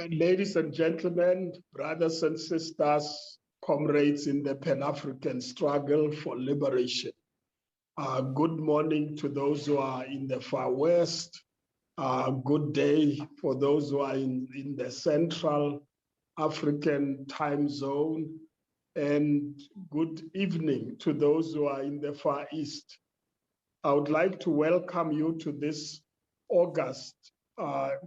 Ladies and gentlemen, brothers and sisters, comrades in the Pan-African struggle for liberation. Good morning to those who are in the far west. Good day for those who are in the Central African time zone. And good evening to those who are in the far east. I would like to welcome you to this August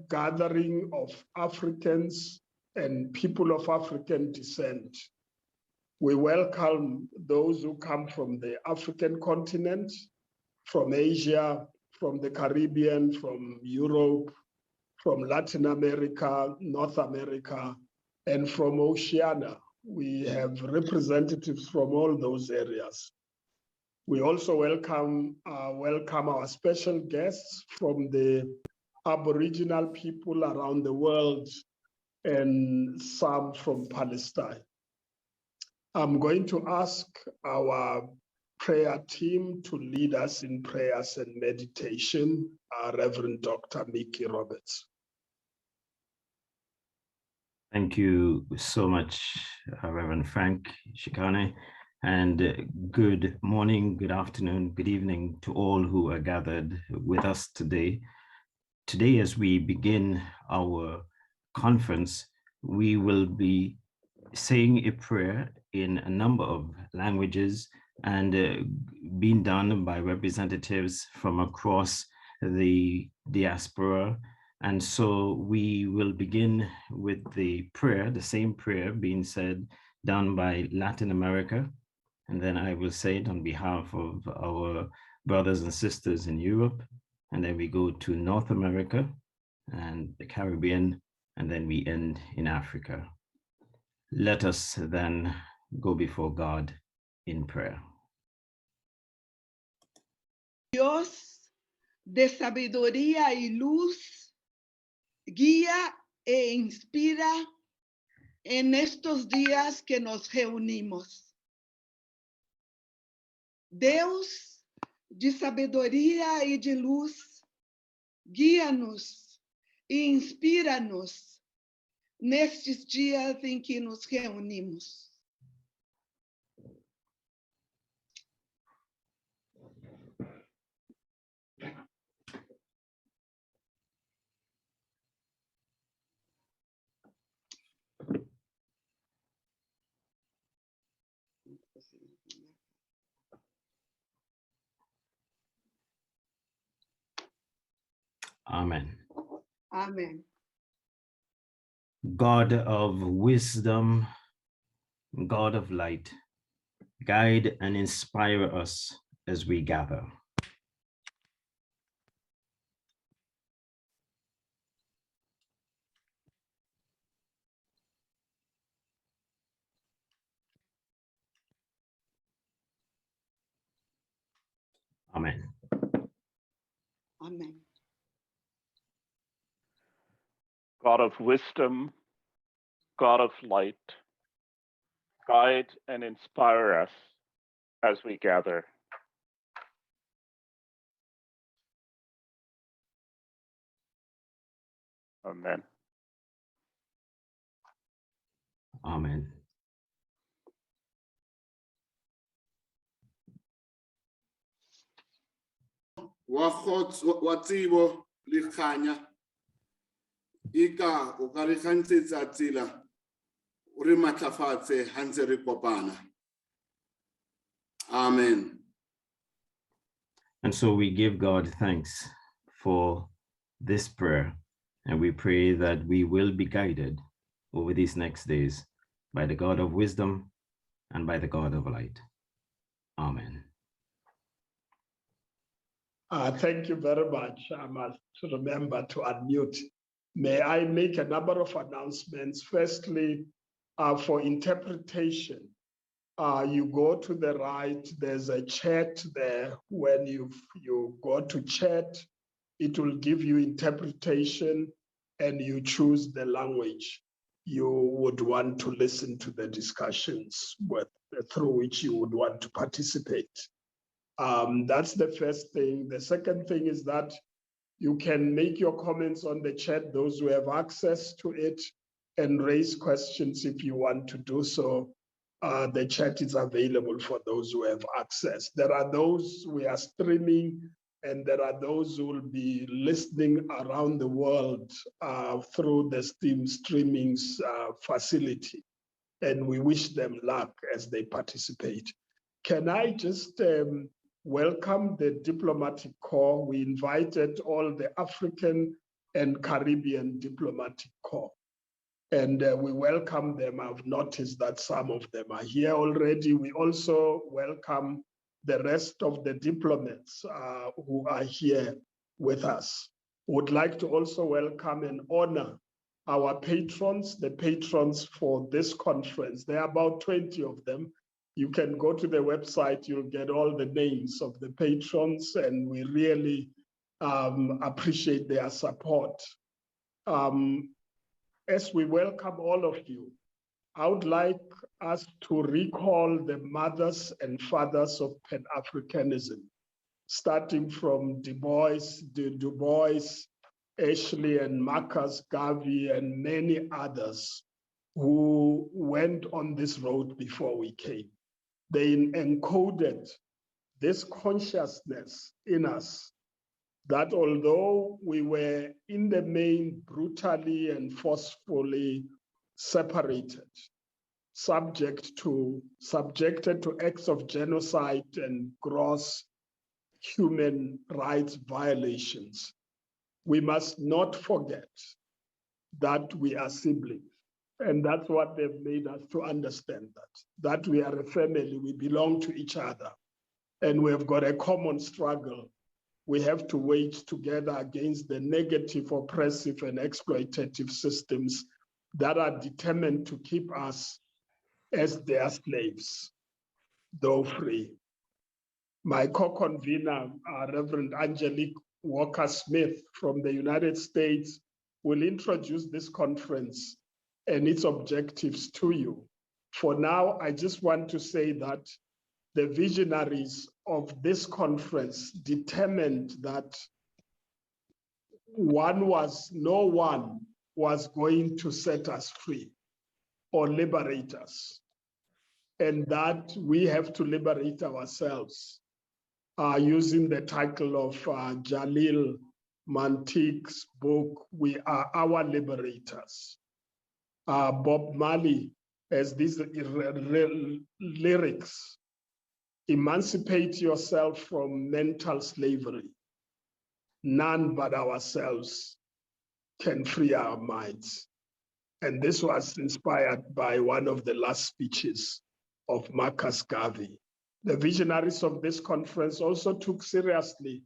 gathering of Africans and people of African descent. We welcome those who come from the African continent, from Asia, from the Caribbean, from Europe, from Latin America, North America, and from Oceania. We have representatives from all those areas. We also welcome our special guests from the Aboriginal people around the world and some from Palestine. I'm going to ask our prayer team to lead us in prayers and meditation, Reverend Dr. Mickey Roberts. Thank you so much, Reverend Frank Shikane, and good morning, good afternoon, good evening to all who are gathered with us today. Today, as we begin our conference, we will be saying a prayer in a number of languages and being done by representatives from across the diaspora. And so we will begin with the prayer, the same prayer being said, done by Latin America. And then I will say it on behalf of our brothers and sisters in Europe. And then we go to North America and the Caribbean, and then we end in Africa. Let us then go before God in prayer. Dios de sabiduría y luz, guía e inspira en estos días que nos reunimos. Deus de sabedoria e de luz, guia-nos e inspira-nos nestes dias em que nos reunimos. Amen. Amen. God of wisdom, God of light, guide and inspire us as we gather. Amen. Amen. God of wisdom, God of light, guide and inspire us as we gather. Amen. Amen. Watsibo likhanya ika o ka re gantsetsa tsela o re matlafatse hantse re kopana. Amen. And so we give God thanks for this prayer, and we pray that we will be guided over these next days by the God of wisdom and by the God of light. Amen. Thank you very much. I must remember to unmute. May I make a number of announcements? Firstly, for interpretation, you go to the right, there's a chat there. When you go to chat, it will give you interpretation and you choose the language you would want to listen to the discussions through which you would want to participate. That's the first thing. The second thing is that you can make your comments on the chat, those who have access to it. and raise questions if you want to do so. The chat is available for those who have access. There are those we are streaming, and there are those who will be listening around the world through the streaming facility. And we wish them luck as they participate. Can I just welcome the diplomatic corps? We invited all the African and Caribbean diplomatic corps. And we welcome them. I've noticed that some of them are here already. We also welcome the rest of the diplomats who are here with us. Would like to also welcome and honor our patrons, the patrons for this conference. There are about 20 of them. You can go to the website, you'll get all the names of the patrons, and we really appreciate their support. As we welcome all of you, I would like us to recall the mothers and fathers of Pan-Africanism, starting from Du Bois, Ashley and Marcus Garvey, and many others who went on this road before we came. They encoded this consciousness in us that although we were in the main brutally and forcefully separated, subjected to acts of genocide and gross human rights violations, we must not forget that we are siblings. And that's what they've made us to understand, that we are a family, we belong to each other, and we have got a common struggle we have to wage together against the negative, oppressive, and exploitative systems that are determined to keep us as their slaves, though free. My co-convener, Reverend Angelique Walker-Smith from the United States, will introduce this conference and its objectives to you. For now, I just want to say that the visionaries of this conference determined that no one was going to set us free or liberate us, and that we have to liberate ourselves, using the title of Jalil Mantik's book, We Are Our Liberators. Bob Marley has these lyrics: emancipate yourself from mental slavery. None but ourselves can free our minds. And this was inspired by one of the last speeches of Marcus Garvey. The visionaries of this conference also took seriously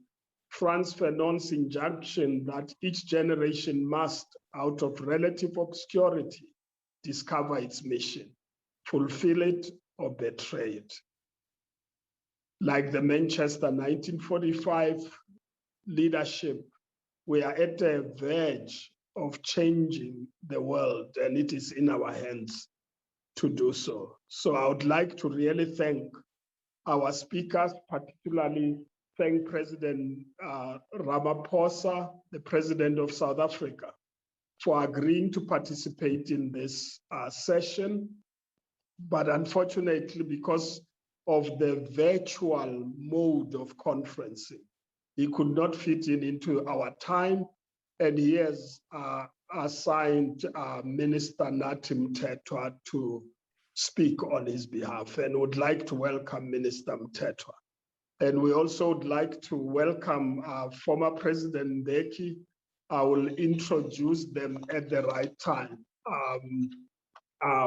Frantz Fanon's injunction that each generation must, out of relative obscurity, discover its mission, fulfill it, or betray it. Like the Manchester 1945 leadership, we are at the verge of changing the world, and it is in our hands to do so. So I would like to really thank our speakers, particularly thank President Ramaphosa, the President of South Africa, for agreeing to participate in this session. But unfortunately, because of the virtual mode of conferencing, he could not fit into our time, and he has assigned Minister Nathi Mthethwa to speak on his behalf, and would like to welcome Minister Mthethwa. And we also would like to welcome former President Mbeki. I will introduce them at the right time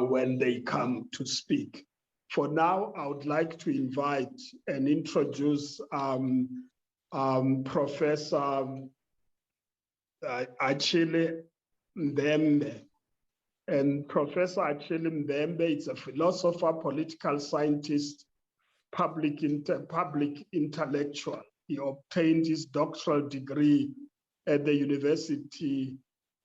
when they come to speak. For now, I would like to invite and introduce Professor Achille Mbembe. And Professor Achille Mbembe is a philosopher, political scientist, public intellectual. He obtained his doctoral degree at the University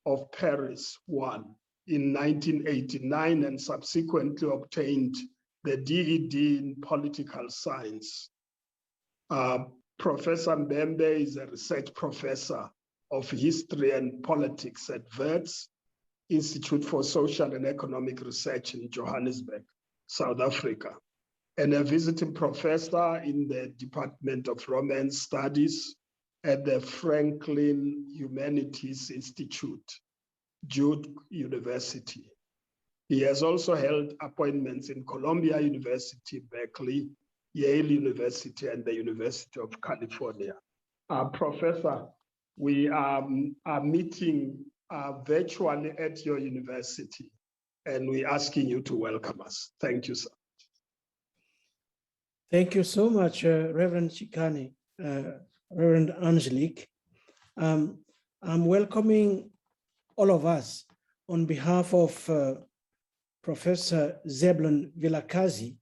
of Paris I in 1989, and subsequently obtained the DED in political science. Professor Mbembe is a research professor of history and politics at Wits, Institute for Social and Economic Research in Johannesburg, South Africa, and a visiting professor in the Department of Romance Studies at the Franklin Humanities Institute, Duke University. He has also held appointments in Columbia University, Berkeley, Yale University, and the University of California. Professor, we are meeting virtually at your university, and we're asking you to welcome us. Thank you, sir. Thank you so much, Reverend Chikane, Reverend Angelique. I'm welcoming all of us on behalf of Professor Zebulon Vilakazi,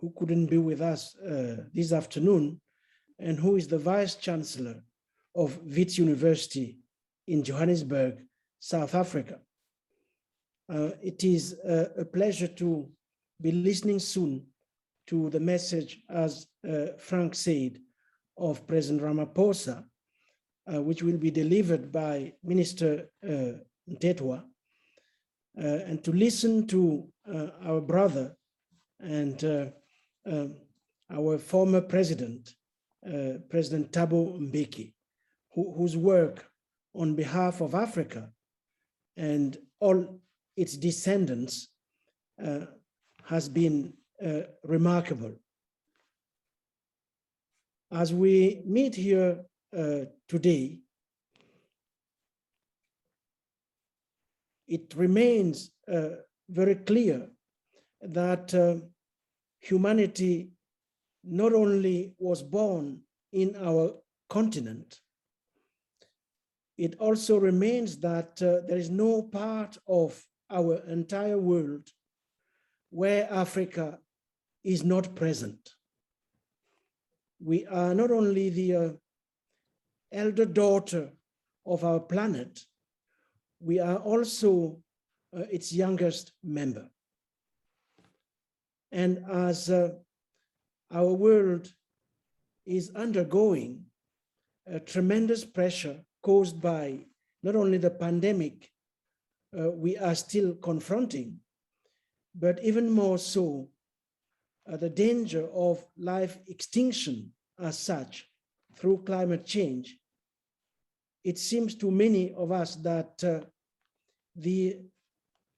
who couldn't be with us this afternoon, and who is the Vice Chancellor of Wits University in Johannesburg, South Africa. It is a pleasure to be listening soon to the message, as Frank said, of President Ramaphosa, which will be delivered by Minister Ntetwa, and to listen to our brother and our former president, President Thabo Mbeki, whose work on behalf of Africa and all its descendants has been remarkable. As we meet here today, it remains very clear that humanity not only was born in our continent, it also remains that there is no part of our entire world where Africa is not present. We are not only the elder daughter of our planet, we are also its youngest member. And as our world is undergoing a tremendous pressure caused by not only the pandemic we are still confronting, but even more so, the danger of life extinction as such through climate change, it seems to many of us that the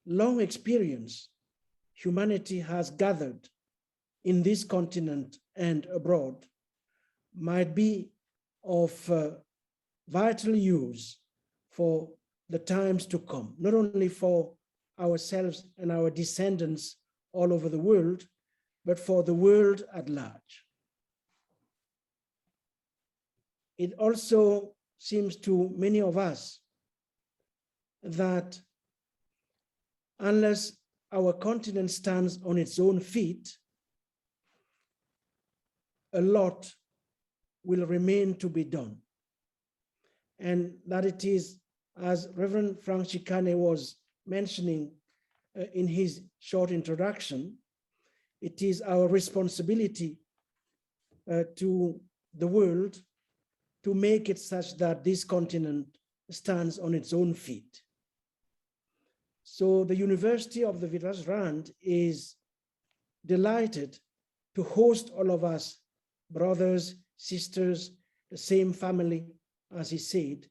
long experience humanity has gathered in this continent and abroad might be of vital use for the times to come, not only for ourselves and our descendants all over the world, but for the world at large. It also seems to many of us that unless our continent stands on its own feet, a lot will remain to be done. And that it is, as Reverend Frank Chikane was mentioning in his short introduction, it is our responsibility to the world to make it such that this continent stands on its own feet. So the University of the Witwatersrand is delighted to host all of us, brothers, sisters, the same family, as he said.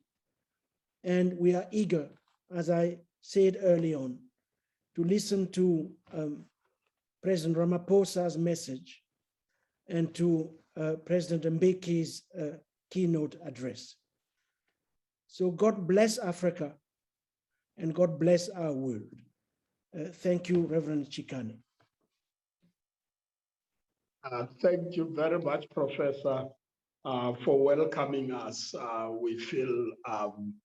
And we are eager, as I said early on, to listen to President Ramaphosa's message and to President Mbeki's keynote address. So God bless Africa and God bless our world. Thank you, Reverend Chikane. Thank you very much, Professor, for welcoming us. We feel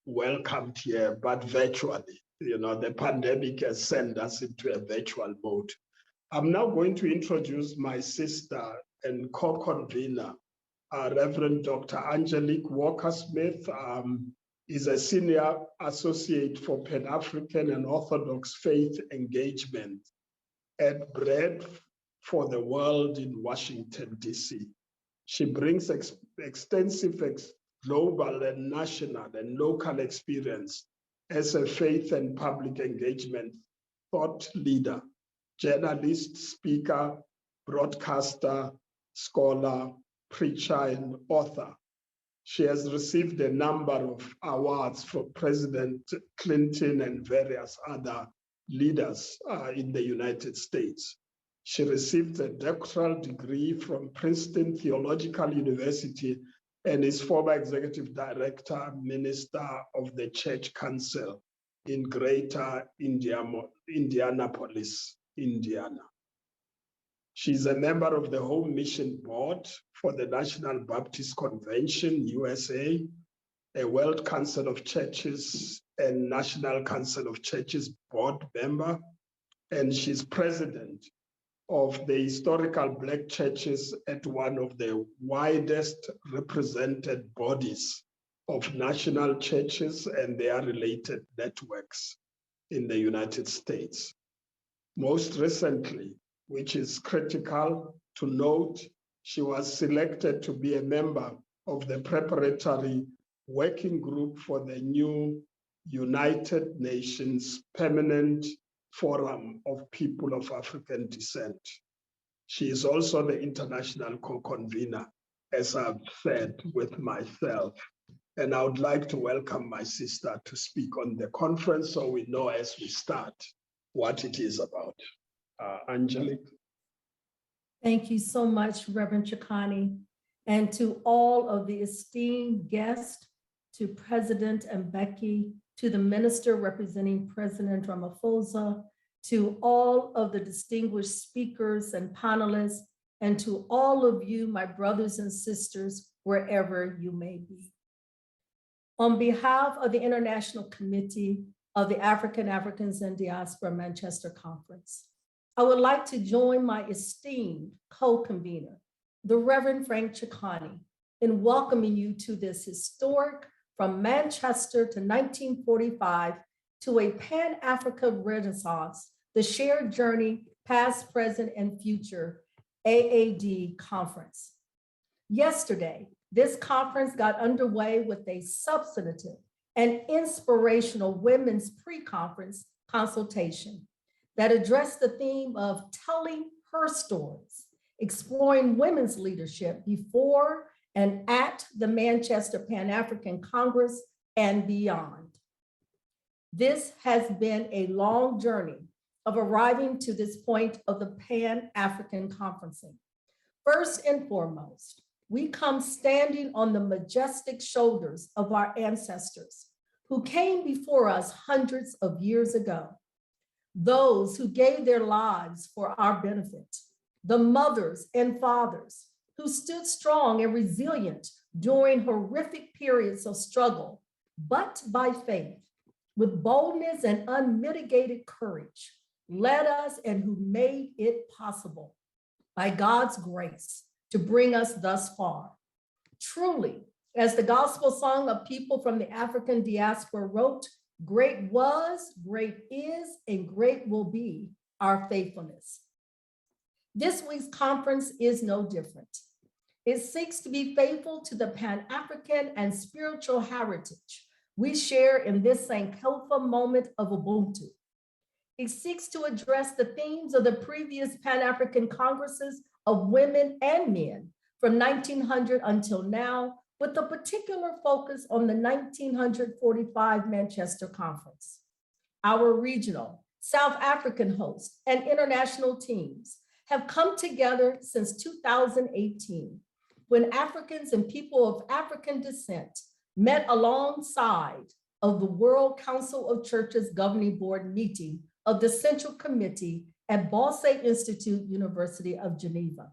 welcomed here, but virtually. You know, the pandemic has sent us into a virtual mode. I'm now going to introduce my sister and co-convener, Reverend Dr. Angelique Walker-Smith, is a senior associate for Pan-African and Orthodox faith engagement at Bread for the World in Washington, D.C. She brings extensive global and national and local experience as a faith and public engagement thought leader, journalist, speaker, broadcaster, scholar, preacher, and author. She has received a number of awards from President Clinton and various other leaders in the United States. She received a doctoral degree from Princeton Theological University and is former executive director, minister of the Church Council in Greater Indianapolis, Indiana. She's a member of the Home Mission Board for the National Baptist Convention, USA, a World Council of Churches and National Council of Churches board member, and she's president of the historical Black churches at one of the widest represented bodies of national churches and their related networks in the United States. Most recently, which is critical to note, she was selected to be a member of the preparatory working group for the new United Nations Permanent Forum of People of African Descent. She is also the international co-convener, as I've said, with myself. And I would like to welcome my sister to speak on the conference so we know as we start what it is about. Angelique. Thank you so much, Reverend Chikani, and to all of the esteemed guests, to President Mbeki, to the minister representing President Ramaphosa, to all of the distinguished speakers and panelists, and to all of you, my brothers and sisters, wherever you may be. On behalf of the International Committee of the Africans and Diaspora Manchester Conference, I would like to join my esteemed co-convener, the Reverend Frank Chikani, in welcoming you to this historic From Manchester to 1945 to a Pan-Africa Renaissance, the Shared Journey, Past, Present, and Future, AAD Conference. Yesterday, this conference got underway with a substantive and inspirational women's pre-conference consultation that addressed the theme of telling her stories, exploring women's leadership before and at the Manchester Pan-African Congress and beyond. This has been a long journey of arriving to this point of the Pan-African Conferencing. First and foremost, we come standing on the majestic shoulders of our ancestors who came before us hundreds of years ago. Those who gave their lives for our benefit, the mothers and fathers who stood strong and resilient during horrific periods of struggle, but by faith, with boldness and unmitigated courage, led us and who made it possible by God's grace to bring us thus far. Truly, as the gospel song of people from the African diaspora wrote, great was, great is, and great will be our faithfulness. This week's conference is no different. It seeks to be faithful to the Pan-African and spiritual heritage we share in this Sankofa moment of Ubuntu. It seeks to address the themes of the previous Pan-African Congresses of women and men from 1900 until now, with a particular focus on the 1945 Manchester Conference. Our regional, South African hosts and international teams have come together since 2018, when Africans and people of African descent met alongside of the World Council of Churches Governing Board meeting of the Central Committee at Balsay Institute, University of Geneva.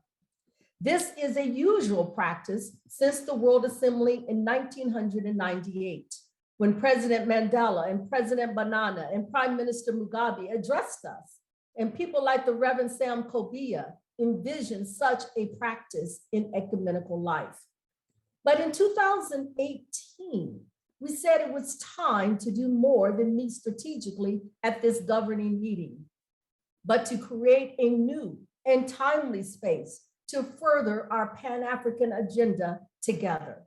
This is a usual practice since the World Assembly in 1998, when President Mandela and President Banana and Prime Minister Mugabe addressed us, and people like the Reverend Sam Kobia envisioned such a practice in ecumenical life. But in 2018, we said it was time to do more than meet strategically at this governing meeting, but to create a new and timely space to further our Pan-African agenda together.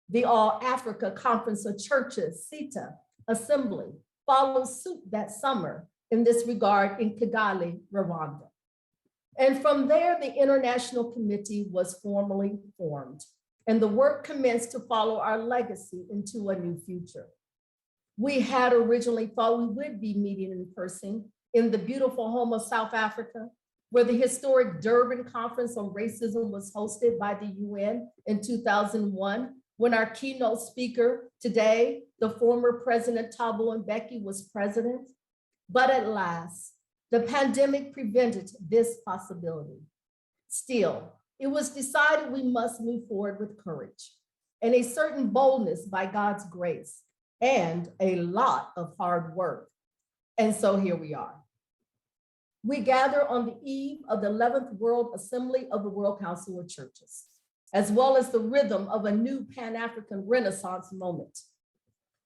The All Africa Conference of Churches, CETA, Assembly followed suit that summer in this regard in Kigali, Rwanda. And from there, the International Committee was formally formed, and the work commenced to follow our legacy into a new future. We had originally thought we would be meeting in person in the beautiful home of South Africa, where the historic Durban Conference on Racism was hosted by the UN in 2001, when our keynote speaker today, the former President Thabo Mbeki, was president. But at last, the pandemic prevented this possibility. Still, it was decided we must move forward with courage and a certain boldness by God's grace and a lot of hard work. And so here we are. We gather on the eve of the 11th World Assembly of the World Council of Churches, as well as the rhythm of a new Pan-African Renaissance moment.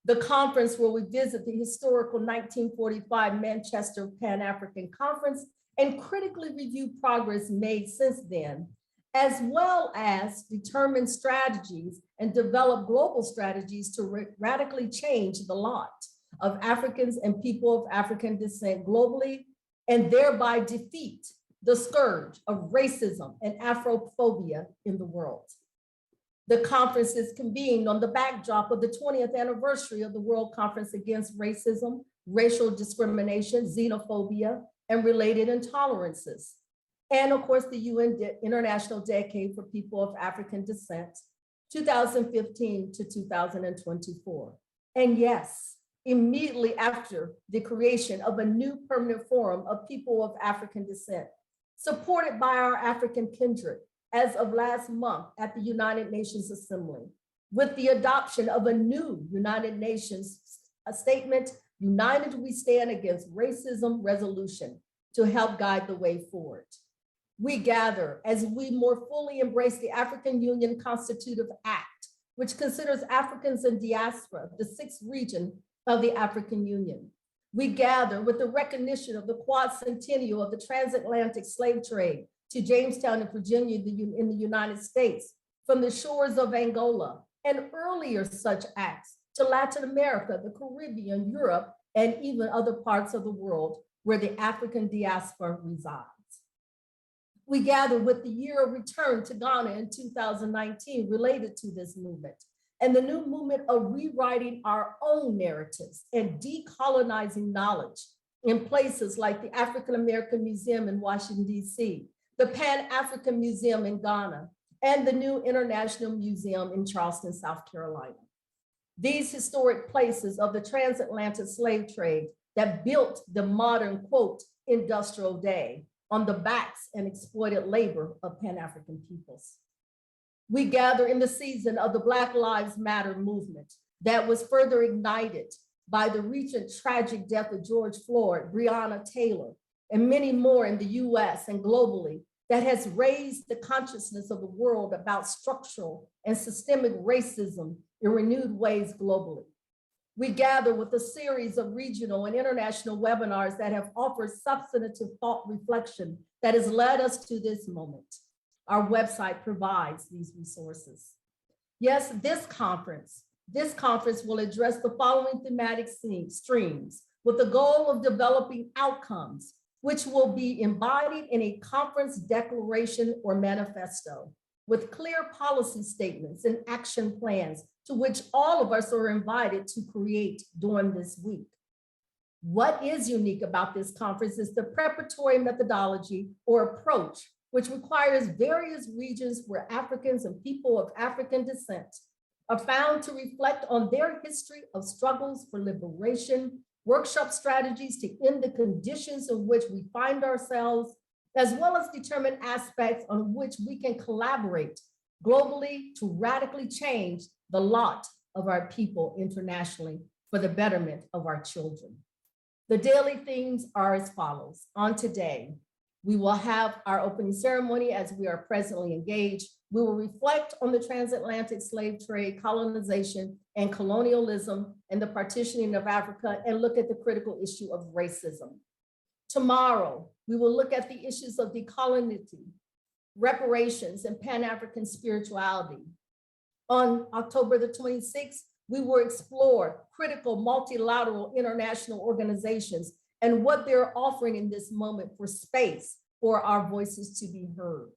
The conference where we visit the historical 1945 Manchester Pan-African Conference and critically review progress made since then, as well as determine strategies and develop global strategies to radically change the lot of Africans and people of African descent globally, and thereby defeat the scourge of racism and Afrophobia in the world. The conference is convened on the backdrop of the 20th anniversary of the World Conference Against Racism, Racial Discrimination, Xenophobia, and Related Intolerances. And of course, the UN International Decade for People of African Descent, 2015 to 2024. And yes, immediately after the creation of a new permanent forum of people of African descent, supported by our African kindred, as of last month at the United Nations Assembly, with the adoption of a new United Nations statement, United We Stand Against Racism resolution to help guide the way forward. We gather as we more fully embrace the African Union Constitutive Act, which considers Africans in diaspora, the sixth region of the African Union. We gather with the recognition of the quadcentennial of the transatlantic slave trade to Jamestown in Virginia in the United States, from the shores of Angola, and earlier such acts to Latin America, the Caribbean, Europe, and even other parts of the world where the African diaspora resides. We gather with the year of return to Ghana in 2019 related to this movement, and the new movement of rewriting our own narratives and decolonizing knowledge in places like the African American Museum in Washington, D.C., the Pan-African Museum in Ghana, and the new International Museum in Charleston, South Carolina. These historic places of the transatlantic slave trade that built the modern, quote, industrial day on the backs and exploited labor of Pan-African peoples. We gather in the season of the Black Lives Matter movement that was further ignited by the recent tragic death of George Floyd, Breonna Taylor, and many more in the US and globally, that has raised the consciousness of the world about structural and systemic racism in renewed ways globally. We gather with a series of regional and international webinars that have offered substantive thought reflection that has led us to this moment. Our website provides these resources. Yes, this conference will address the following thematic streams with the goal of developing outcomes, which will be embodied in a conference declaration or manifesto with clear policy statements and action plans to which all of us are invited to create during this week. What is unique about this conference is the preparatory methodology or approach, which requires various regions where Africans and people of African descent are found to reflect on their history of struggles for liberation, workshop strategies to end the conditions in which we find ourselves, as well as determine aspects on which we can collaborate globally to radically change the lot of our people internationally for the betterment of our children. The daily themes are as follows. On today, we will have our opening ceremony as we are presently engaged. We will reflect on the transatlantic slave trade, colonization, and colonialism, and the partitioning of Africa, and look at the critical issue of racism. Tomorrow, we will look at the issues of decolonity, reparations, and Pan-African spirituality. On October the 26th, We will explore critical multilateral international organizations and what they're offering in this moment for space for our voices to be heard.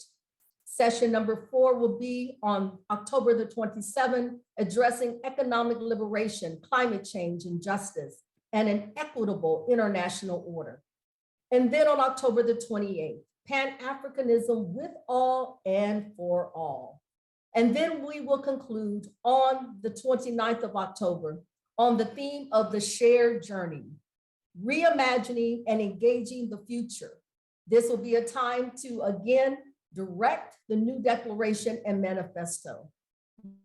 Session number 4 will be on October the 27th, addressing economic liberation, climate change, and justice, and an equitable international order. And then on October the 28th, Pan-Africanism with all and for all. And then we will conclude on the 29th of October on the theme of the shared journey, reimagining and engaging the future. This will be a time to, again, direct the new declaration and manifesto.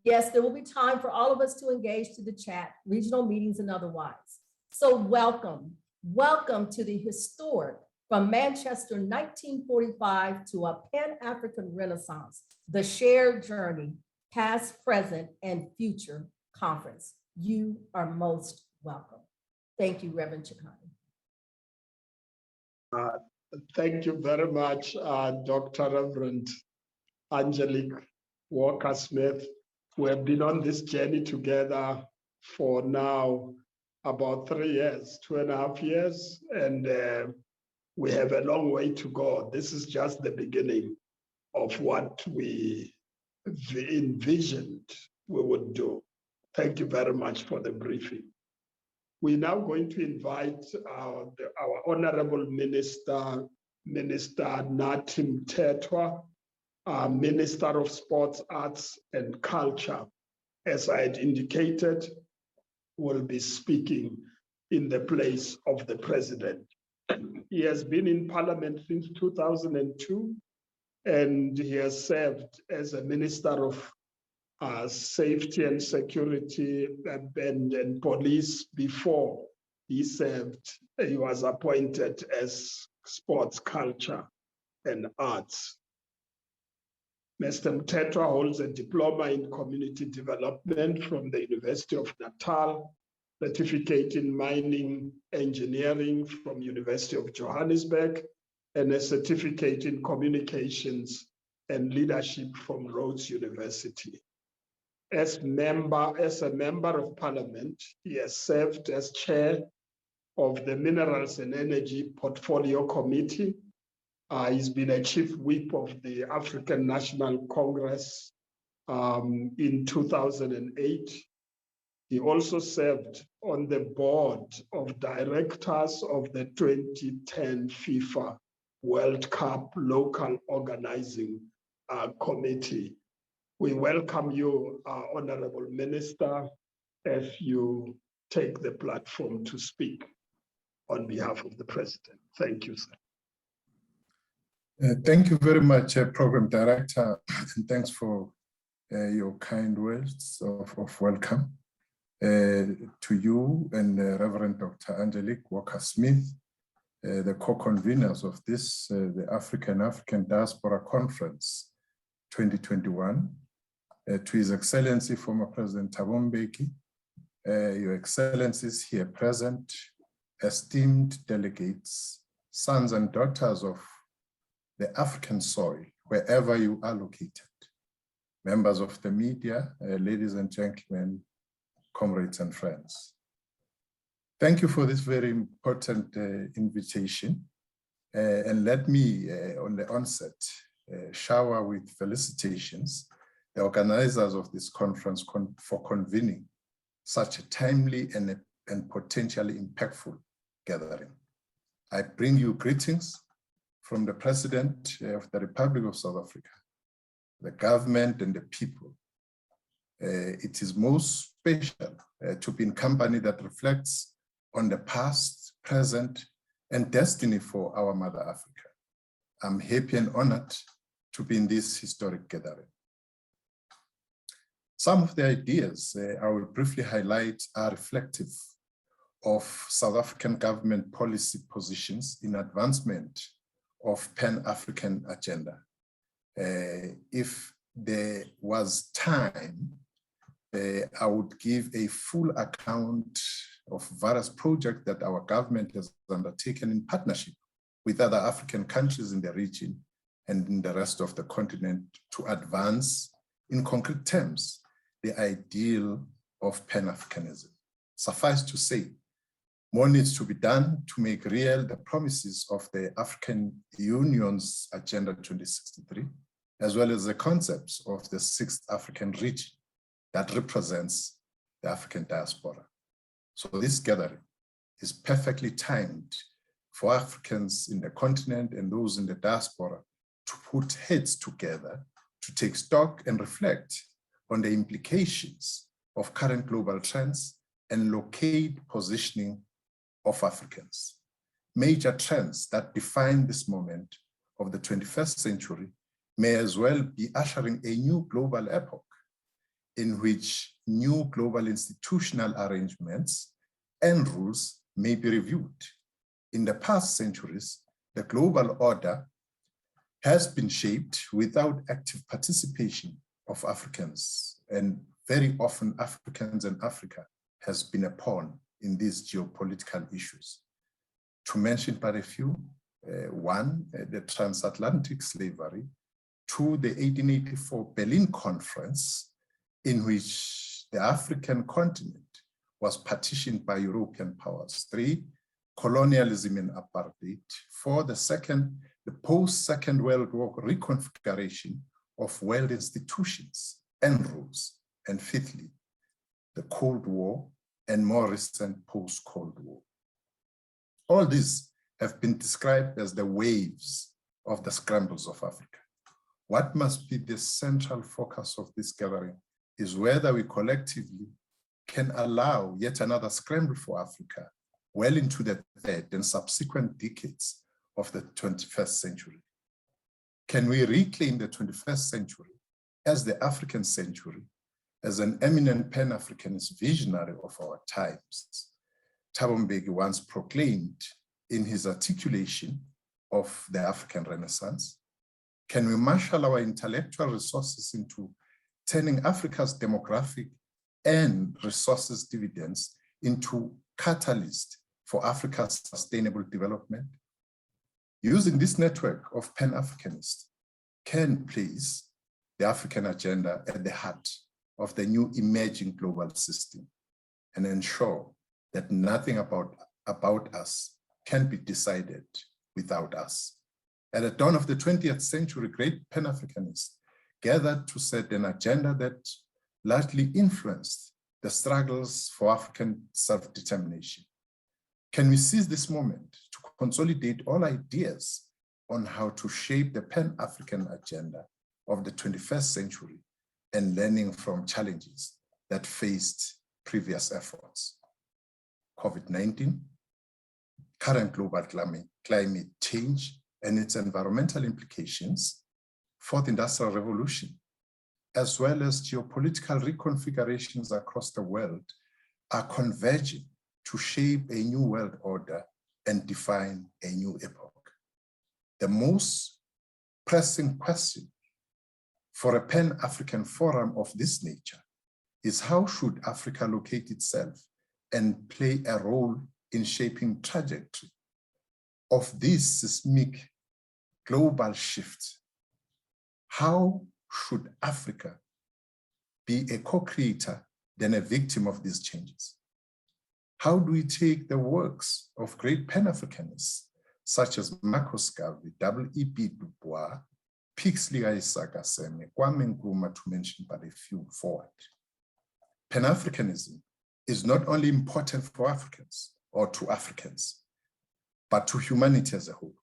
Yes, there will be time for all of us to engage to the chat, regional meetings and otherwise. So welcome to the historic From Manchester 1945 to a Pan-African Renaissance, the Shared Journey, Past, Present, and Future Conference. You are most welcome. Thank you, Reverend Chikani. Thank you very much, Dr. Reverend Angelique Walker-Smith. We have been on this journey together for now about 3 years, 2.5 years, and we have a long way to go. This is just the beginning of what we envisioned we would do. Thank you very much for the briefing. We're now going to invite our Honorable Minister Natim Tetwa, Minister of Sports, Arts and Culture. As I had indicated, will be speaking in the place of the President. He has been in Parliament since 2002, and he has served as a Minister of Safety and Security and Police before he was appointed as Sports, Culture and Arts. Mr. Tetwa holds a diploma in community development from the University of Natal, certificate in mining engineering from University of Johannesburg, and a certificate in communications and leadership from Rhodes University. As a member of Parliament, he has served as chair of the Minerals and Energy Portfolio Committee. He's been a chief whip of the African National Congress in 2008. He also served on the board of directors of the 2010 FIFA World Cup Local Organizing Committee. We welcome you, Honorable Minister, as you take the platform to speak on behalf of the President. Thank you, sir. Thank you very much, Program Director, and thanks for your kind words of welcome to you and Reverend Dr. Angelique Walker-Smith, the co-conveners of this, the African Diaspora Conference 2021, to His Excellency, former President Thabo Mbeki, Your Excellencies here present, esteemed delegates, sons and daughters of the African soil, wherever you are located, members of the media, ladies and gentlemen, comrades and friends. Thank you for this very important invitation. And let me, on the onset, shower with felicitations the organizers of this conference for convening such a timely and potentially impactful gathering. I bring you greetings from the President of the Republic of South Africa, the government and the people. It is most special to be in company that reflects on the past, present, and destiny for our Mother Africa. I'm happy and honored to be in this historic gathering. Some of the ideas I will briefly highlight are reflective of South African government policy positions in advancement of Pan-African agenda. If there was time, I would give a full account of various projects that our government has undertaken in partnership with other African countries in the region and in the rest of the continent to advance in concrete terms the ideal of Pan-Africanism. Suffice to say, more needs to be done to make real the promises of the African Union's Agenda 2063, as well as the concepts of the 6th African region that represents the African diaspora. So this gathering is perfectly timed for Africans in the continent and those in the diaspora to put heads together to take stock and reflect on the implications of current global trends and locate positioning of Africans. Major trends that define this moment of the 21st century may as well be ushering a new global epoch in which new global institutional arrangements and rules may be reviewed. In the past centuries, the global order has been shaped without active participation of Africans, and very often Africans and Africa has been a pawn in these geopolitical issues. To mention but a few, one, the transatlantic slavery, two, the 1884 Berlin Conference, in which the African continent was partitioned by European powers. Three, colonialism and apartheid. Four, the post-Second World War reconfiguration of world institutions and rules. And fifthly, the Cold War and more recent post-Cold War. All these have been described as the waves of the scrambles of Africa. What must be the central focus of this gathering is whether we collectively can allow yet another scramble for Africa well into the third and subsequent decades of the 21st century. Can we reclaim the 21st century as the African century, as an eminent Pan-Africanist visionary of our times? Thabo Mbeki once proclaimed in his articulation of the African Renaissance. Can we marshal our intellectual resources into turning Africa's demographic and resources dividends into catalyst for Africa's sustainable development? Using this network of Pan-Africanists can place the African agenda at the heart of the new emerging global system and ensure that nothing about us can be decided without us. At the dawn of the 20th century, great Pan-Africanists gathered to set an agenda that largely influenced the struggles for African self-determination. Can we seize this moment to consolidate all ideas on how to shape the Pan-African agenda of the 21st century and learning from challenges that faced previous efforts? COVID-19, current global climate change and its environmental implications, fourth industrial revolution, as well as geopolitical reconfigurations across the world are converging to shape a new world order and define a new epoch. The most pressing question for a Pan-African forum of this nature is how should Africa locate itself and play a role in shaping trajectory of this seismic global shift? How should Africa be a co-creator than a victim of these changes? How do we take the works of great Pan-Africanists such as Marcus Garvey, W.E.B. Du Bois, Pixley Isaac Aseme, Kwame Nkrumah, to mention but a few, forward? Pan-Africanism is not only important for Africans or to Africans, but to humanity as a whole.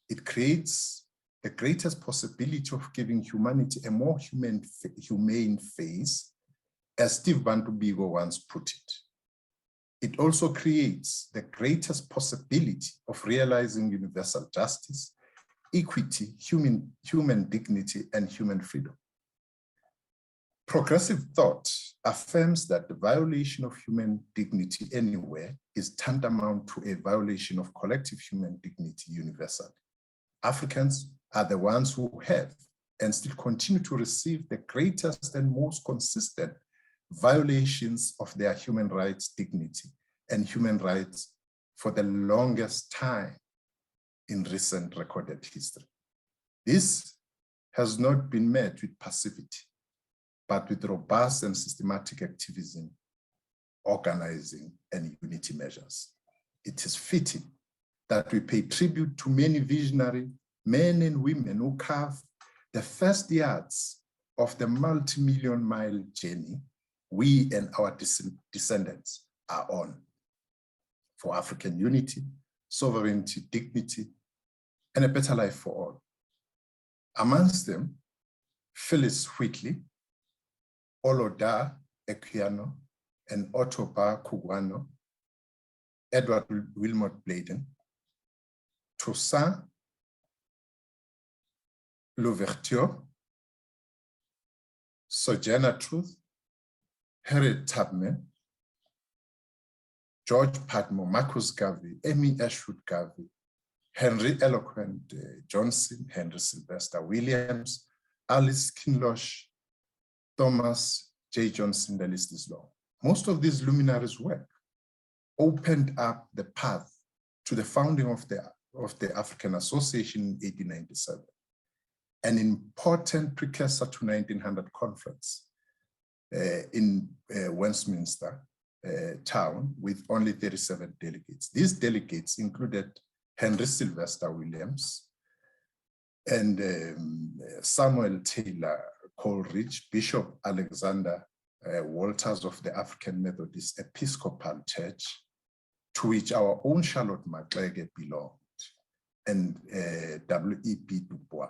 It creates the greatest possibility of giving humanity a more humane face, as Steve Bantu Biko once put it. It also creates the greatest possibility of realizing universal justice, equity, human dignity, and human freedom. Progressive thought affirms that the violation of human dignity anywhere is tantamount to a violation of collective human dignity universally. Africans are the ones who have and still continue to receive the greatest and most consistent violations of their human rights dignity and human rights for the longest time in recent recorded history. This has not been met with passivity, but with robust and systematic activism organizing, and unity measures. It is fitting that we pay tribute to many visionary men and women who carved the first yards of the multi-million-mile journey we and our descendants are on for African unity, sovereignty, dignity, and a better life for all. Amongst them, Phyllis Whitley, Oloda Equiano, and Otoba Kugwano, Edward Wilmot Bladen, Toussaint Louverture, Sojourner Truth, Harriet Tubman, George Padmore, Marcus Garvey, Amy Ashwood Garvey, Henry Eloquent Johnson, Henry Sylvester Williams, Alice Kinloch, Thomas J. Johnson, the list is long. Most of these luminaries' work opened up the path to the founding of the African Association in 1897, an important precursor to 1900 conference in Westminster town with only 37 delegates. These delegates included Henry Sylvester Williams and Samuel Taylor Coleridge, Bishop Alexander Walters of the African Methodist Episcopal Church, to which our own Charlotte Maxeke belonged, and W.E.B. Du Bois,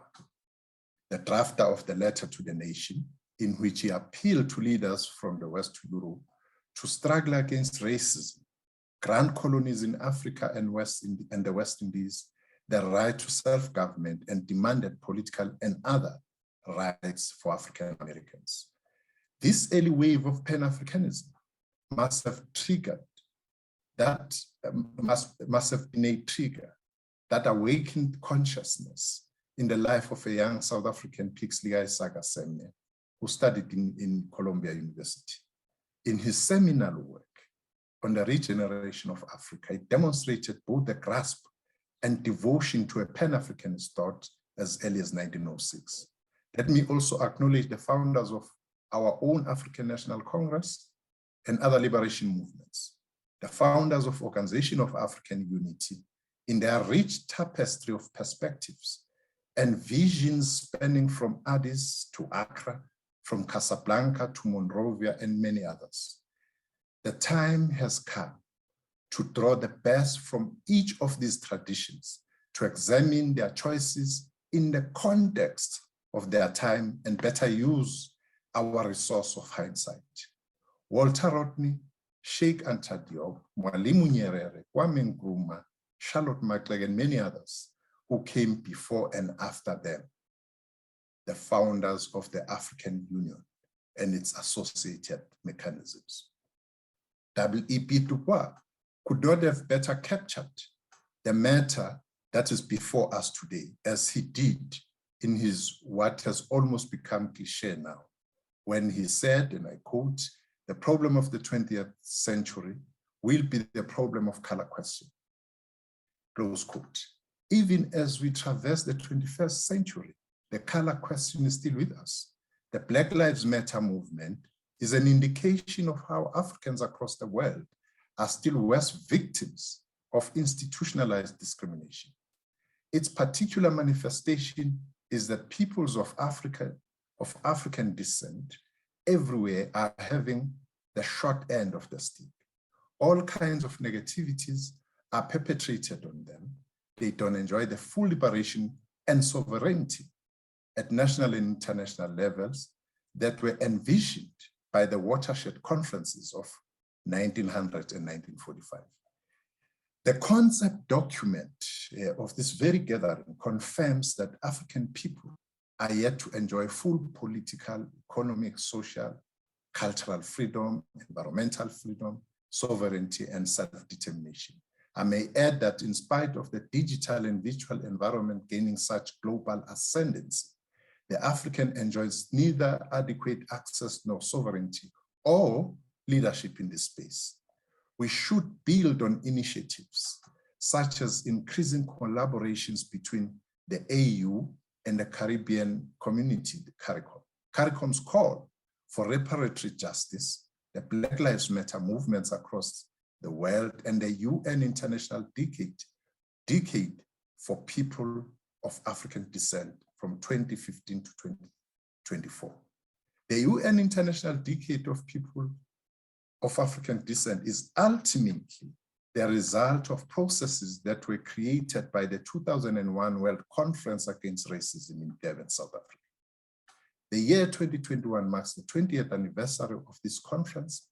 the drafter of the letter to the nation, in which he appealed to leaders from the West to Europe to struggle against racism, grand colonies in Africa and the West Indies, the right to self-government, and demanded political and other rights for African Americans. This early wave of Pan-Africanism must have triggered that, must have been a trigger that awakened consciousness in the life of a young South African Pixley Isaac Semenya, who studied in Columbia University. In his seminal work on the regeneration of Africa, he demonstrated both the grasp and devotion to a Pan-Africanist thought as early as 1906. Let me also acknowledge the founders of our own African National Congress and other liberation movements, the founders of Organization of African Unity, in their rich tapestry of perspectives and visions spanning from Addis to Accra, from Casablanca to Monrovia, and many others. The time has come to draw the best from each of these traditions, to examine their choices in the context of their time and better use our resource of hindsight. Walter Rodney, Sheikh Anta Diop, Mwalimu Nyerere, Kwame Nkrumah, Charlotte Maxeke, and many others who came before and after them, the founders of the African Union and its associated mechanisms. W.E.B. Du Bois could not have better captured the matter that is before us today, as he did in his what has almost become cliché now, when he said, and I quote, "The problem of the 20th century will be the problem of color question," close quote. Even as we traverse the 21st century, the color question is still with us. The Black Lives Matter movement is an indication of how Africans across the world are still worse victims of institutionalized discrimination. Its particular manifestation is that peoples of Africa, of African descent, everywhere are having the short end of the stick. All kinds of negativities are perpetrated on them. They don't enjoy the full liberation and sovereignty at national and international levels that were envisioned by the watershed conferences of 1900 and 1945. The concept document of this very gathering confirms that African people are yet to enjoy full political, economic, social, cultural freedom, environmental freedom, sovereignty, and self-determination. I may add that in spite of the digital and virtual environment gaining such global ascendancy, the African enjoys neither adequate access nor sovereignty or leadership in this space. We should build on initiatives such as increasing collaborations between the AU and the Caribbean community, the CARICOM. CARICOM's call for reparatory justice the Black Lives Matter movements across the world, and the UN International Decade for People of African Descent from 2015 to 2024. The UN International Decade of People of African Descent is ultimately the result of processes that were created by the 2001 World Conference Against Racism in Durban, South Africa. The year 2021 marks the 20th anniversary of this conference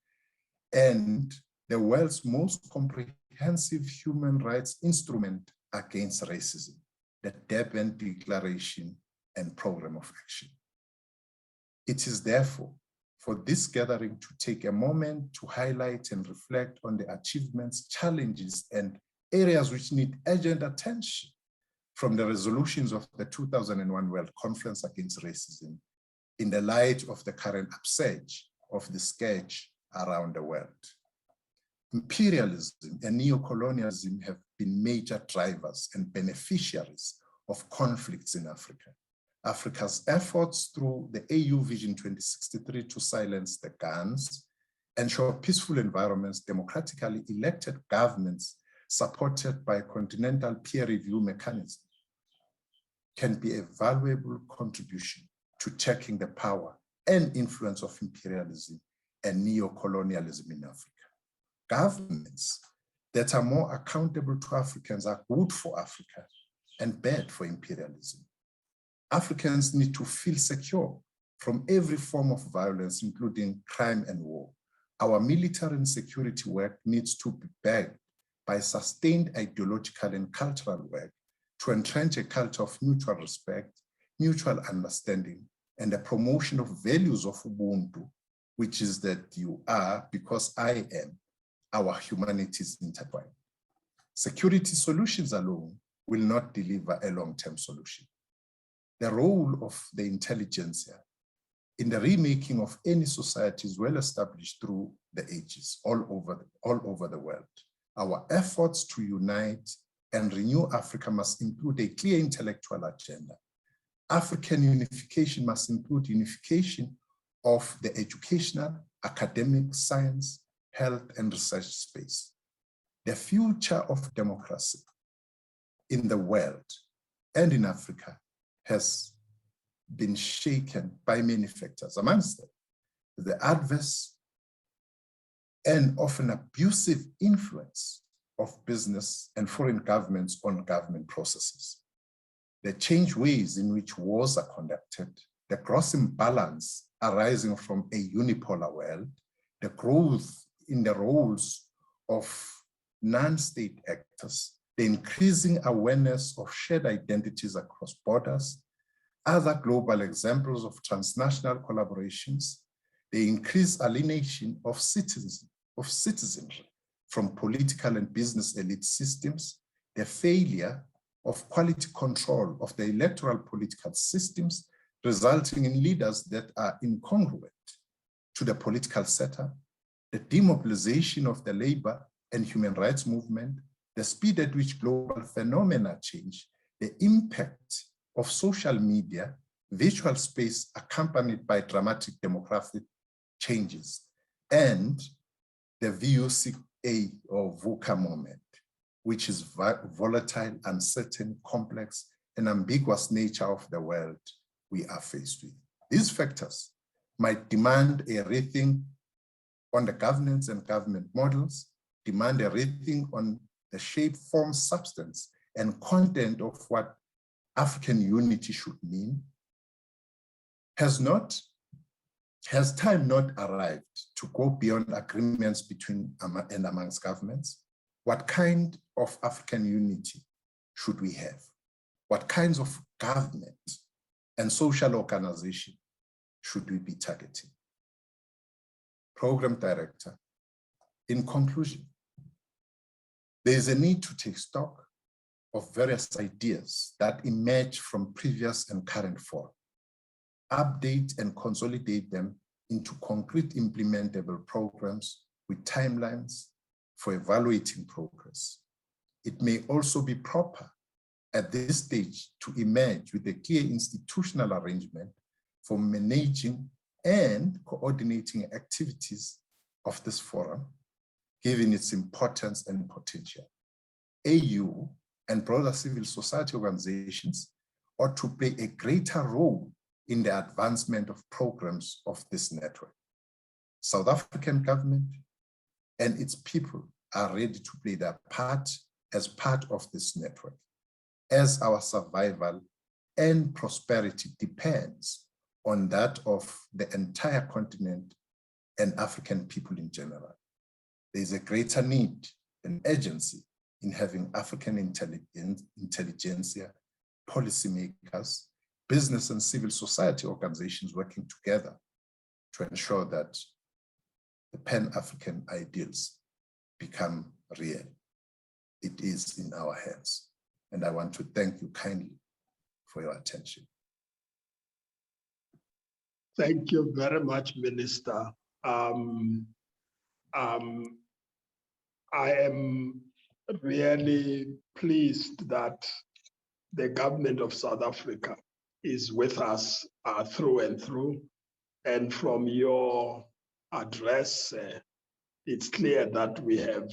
and the world's most comprehensive human rights instrument against racism, the Durban Declaration and Program of Action. It is therefore for this gathering to take a moment to highlight and reflect on the achievements, challenges, and areas which need urgent attention from the resolutions of the 2001 World Conference Against Racism in the light of the current upsurge of the scourge around the world. Imperialism and neocolonialism have been major drivers and beneficiaries of conflicts in Africa. Africa's efforts through the AU Vision 2063 to silence the guns, ensure peaceful environments, democratically elected governments supported by continental peer review mechanisms can be a valuable contribution to checking the power and influence of imperialism and neocolonialism in Africa. Governments that are more accountable to Africans are good for Africa and bad for imperialism. Africans need to feel secure from every form of violence, including crime and war. Our military and security work needs to be backed by sustained ideological and cultural work to entrench a culture of mutual respect, mutual understanding, and the promotion of values of Ubuntu, which is that you are because I am, our humanity is intertwined. Security solutions alone will not deliver a long-term solution. The role of the intelligentsia in the remaking of any society is well established through the ages, all over the world. Our efforts to unite and renew Africa must include a clear intellectual agenda. African unification must include unification of the educational, academic, science, health, and research space. The future of democracy in the world and in Africa has been shaken by many factors, amongst them the adverse and often abusive influence of business and foreign governments on government processes, the changed ways in which wars are conducted, the gross imbalance arising from a unipolar world, the growth in the roles of non-state actors, the increasing awareness of shared identities across borders, other global examples of transnational collaborations, the increased alienation of citizenry from political and business elite systems, the failure of quality control of the electoral political systems, resulting in leaders that are incongruent to the political setup, the demobilization of the labor and human rights movement, the speed at which global phenomena change, the impact of social media, virtual space accompanied by dramatic demographic changes, and the VUCA or VUCA moment, which is volatile, uncertain, complex, and ambiguous nature of the world we are faced with. These factors might demand a rethink on the governance and government models, demand a rethink on the shape, form, substance, and content of what African unity should mean. Has time not arrived to go beyond agreements between and amongst governments? What kind of African unity should we have? What kinds of government and social organization should we be targeting? Program Director, in conclusion, there is a need to take stock of various ideas that emerge from previous and current fora, update and consolidate them into concrete implementable programs with timelines for evaluating progress. It may also be proper at this stage to emerge with a clear institutional arrangement for managing and coordinating activities of this forum, given its importance and potential. AU and broader civil society organizations ought to play a greater role in the advancement of programs of this network. South African government and its people are ready to play their part as part of this network, as our survival and prosperity depends on that of the entire continent and African people in general. There is a greater need and urgency in having African intelligentsia, policymakers, business and civil society organizations working together to ensure that the Pan-African ideals become real. It is in our hands. And I want to thank you kindly for your attention. Thank you very much, Minister. I am really pleased that the government of South Africa is with us through and through. And from your address, it's clear that we have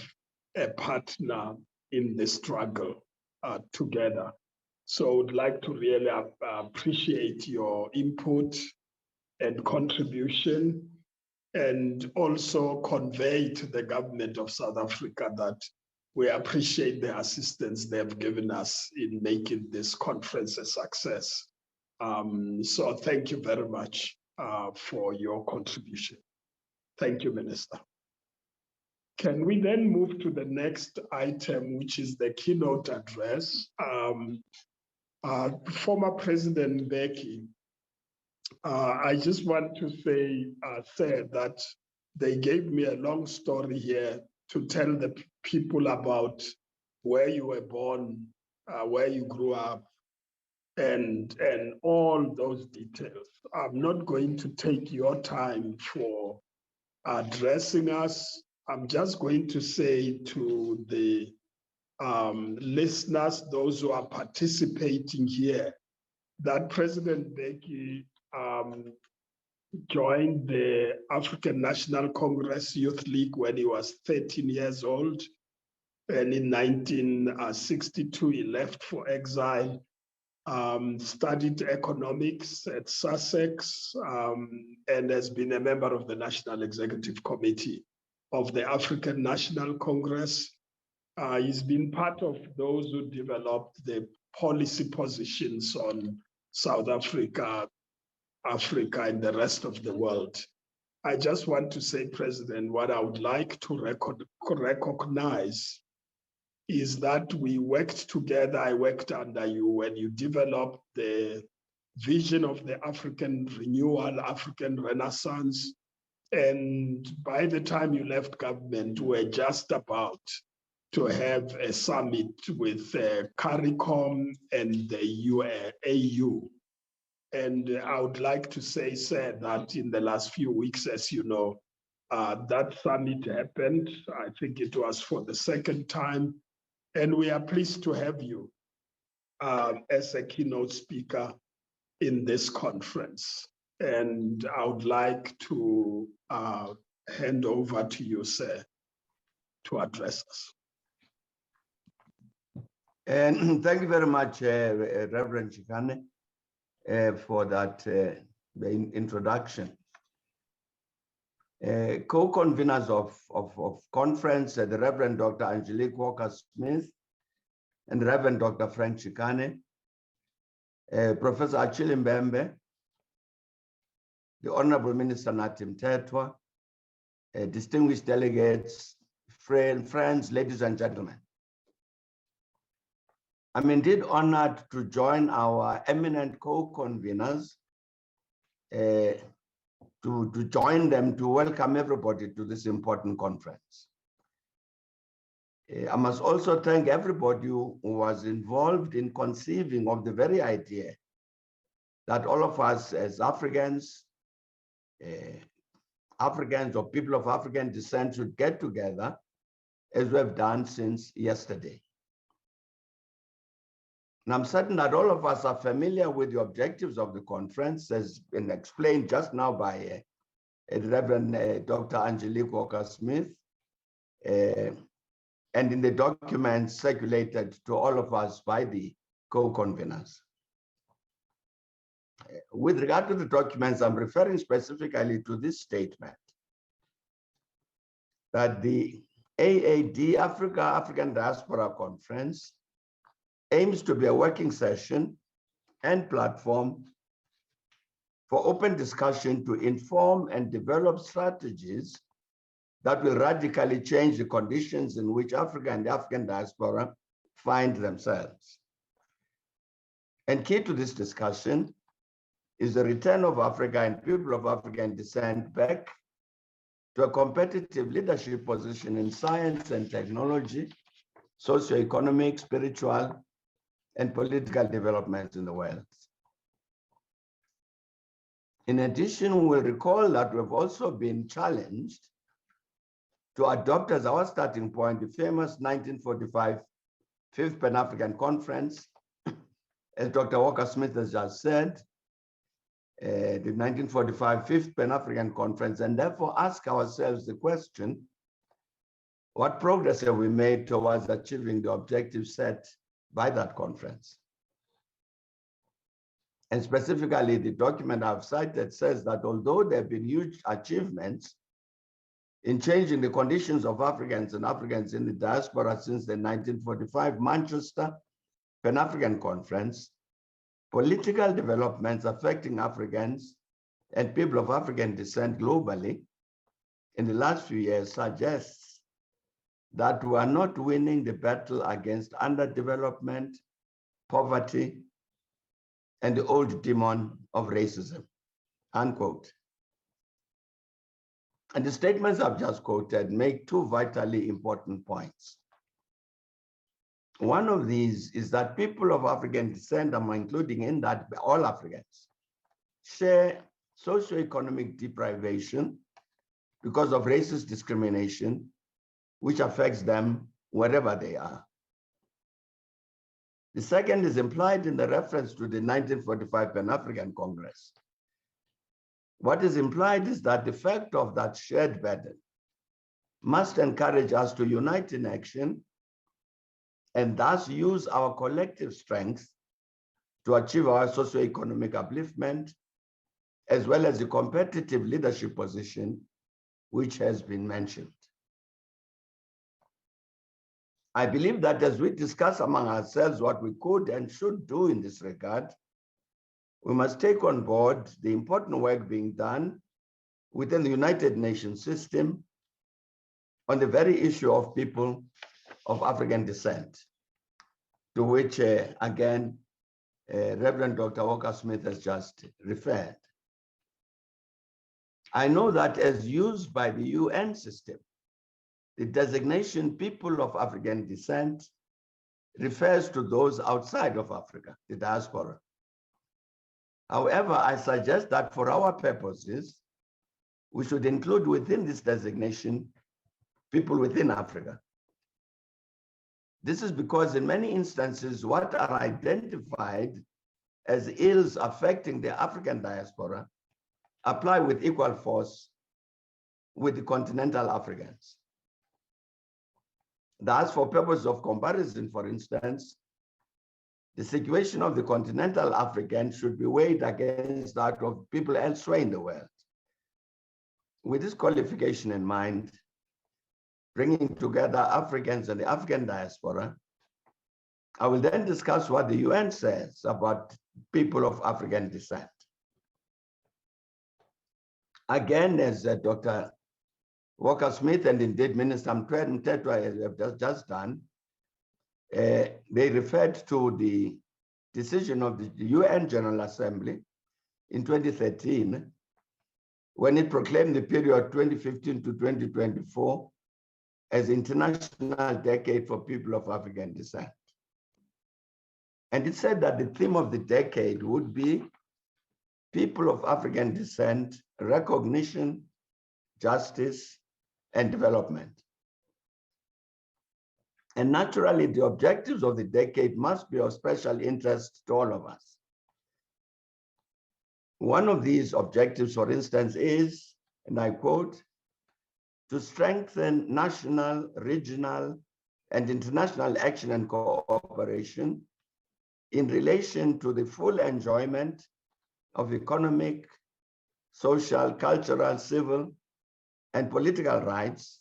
a partner in the struggle together. So I would like to really appreciate your input and contribution, and also convey to the government of South Africa that we appreciate the assistance they've given us in making this conference a success. So thank you very much for your contribution. Thank you, Minister. Can we then move to the next item, which is the keynote address? Former President Mbeki, I just want to say that they gave me a long story here to tell the people about where you were born, where you grew up, and all those details. I'm not going to take your time for addressing us. I'm just going to say to the listeners, those who are participating here, that President Mbeki joined the African National Congress Youth League when he was 13 years old. And in 1962, he left for exile, studied economics at Sussex, and has been a member of the National Executive Committee of the African National Congress. He's been part of those who developed the policy positions on South Africa, Africa, and the rest of the world. I just want to say, President, what I would like to recognize is that we worked together. I worked under you when you developed the vision of the African renewal, African Renaissance. And by the time you left government, we were just about to have a summit with CARICOM and the AU. And I would like to say, sir, that in the last few weeks, as you know, that summit happened. I think it was for the second time. And we are pleased to have you as a keynote speaker in this conference. And I would like to hand over to you, sir, to address us. And thank you very much, Reverend Chikane, for that introduction. Co-conveners of conference, the Reverend Dr. Angelique Walker-Smith and Reverend Dr. Frank Chikane, Professor Achille Mbembe, the Honorable Minister Natim Tetwa, distinguished delegates, friends, ladies and gentlemen. I'm indeed honored to join our eminent co-conveners, to join them to welcome everybody to this important conference. I must also thank everybody who was involved in conceiving of the very idea that all of us as Africans or people of African descent should get together, as we have done since yesterday. And I'm certain that all of us are familiar with the objectives of the conference, as been explained just now by Reverend Dr. Angelique Walker-Smith, and in the documents circulated to all of us by the co-conveners. With regard to the documents, I'm referring specifically to this statement that the AAD African Diaspora Conference aims to be a working session and platform for open discussion to inform and develop strategies that will radically change the conditions in which Africa and the African diaspora find themselves. And key to this discussion is the return of Africa and people of African descent back to a competitive leadership position in science and technology, socioeconomic, spiritual, and political developments in the world. In addition, we'll recall that we've also been challenged to adopt as our starting point the famous 1945 Fifth Pan-African Conference, as Dr. Walker-Smith has just said, the 1945 Fifth Pan-African Conference, and therefore ask ourselves the question, what progress have we made towards achieving the objectives set by that conference? And specifically, the document I've cited says that although there have been huge achievements in changing the conditions of Africans and Africans in the diaspora since the 1945 Manchester Pan-African Conference, political developments affecting Africans and people of African descent globally in the last few years suggests that we are not winning the battle against underdevelopment, poverty, and the old demon of racism, unquote. And the statements I've just quoted make two vitally important points. One of these is that people of African descent, including in that all Africans, share socioeconomic deprivation because of racist discrimination, which affects them wherever they are. The second is implied in the reference to the 1945 Pan-African Congress. What is implied is that the fact of that shared burden must encourage us to unite in action and thus use our collective strength to achieve our socioeconomic upliftment, as well as the competitive leadership position which has been mentioned. I believe that as we discuss among ourselves what we could and should do in this regard, we must take on board the important work being done within the United Nations system on the very issue of people of African descent, to which, again, Reverend Dr. Walker-Smith has just referred. I know that as used by the UN system, the designation people of African descent refers to those outside of Africa, the diaspora. However, I suggest that for our purposes, we should include within this designation people within Africa. This is because in many instances, what are identified as ills affecting the African diaspora apply with equal force with the continental Africans. Thus, for purposes of comparison, for instance, the situation of the continental African should be weighed against that of people elsewhere in the world. With this qualification in mind, bringing together Africans and the African diaspora, I will then discuss what the UN says about people of African descent. Again, as Dr. Walker-Smith and indeed Minister Mtetwa have just done, they referred to the decision of the UN General Assembly in 2013, when it proclaimed the period 2015 to 2024 as International Decade for People of African Descent. And it said that the theme of the decade would be people of African descent, recognition, justice, and development. And naturally, the objectives of the decade must be of special interest to all of us. One of these objectives, for instance, is and I quote, to strengthen national, regional, and international action and cooperation in relation to the full enjoyment of economic, social, cultural, civil, and political rights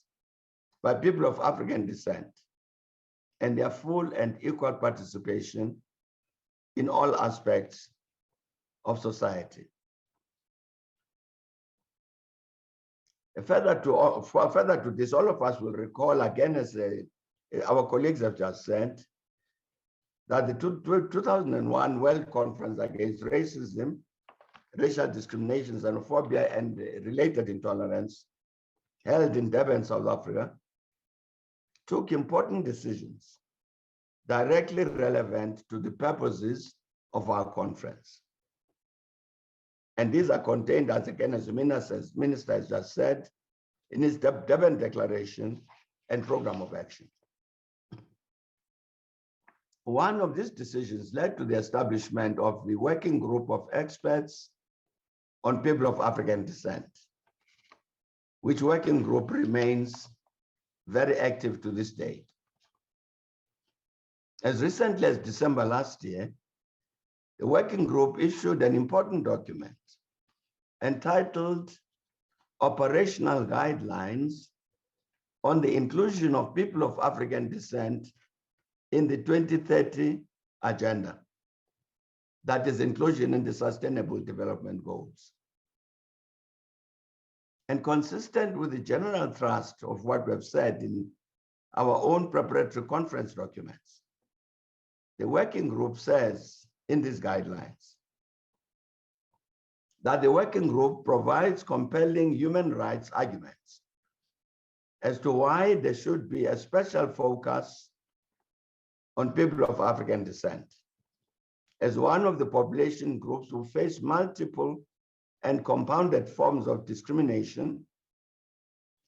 by people of African descent, and their full and equal participation in all aspects of society. Further to this, all of us will recall again, as our colleagues have just said, that the 2001 World Conference Against Racism, Racial Discrimination, Xenophobia, and Related Intolerance, held in Durban, South Africa, took important decisions directly relevant to the purposes of our conference. And these are contained, as again, as the minister has just said, in his Durban Declaration and Program of Action. One of these decisions led to the establishment of the Working Group of Experts on People of African Descent, which working group remains very active to this day. As recently as December last year, the working group issued an important document entitled Operational Guidelines on the Inclusion of People of African Descent in the 2030 Agenda. That is inclusion in the Sustainable Development Goals. And consistent with the general thrust of what we have said in our own preparatory conference documents, the working group says in these guidelines that the working group provides compelling human rights arguments as to why there should be a special focus on people of African descent as one of the population groups who face multiple and compounded forms of discrimination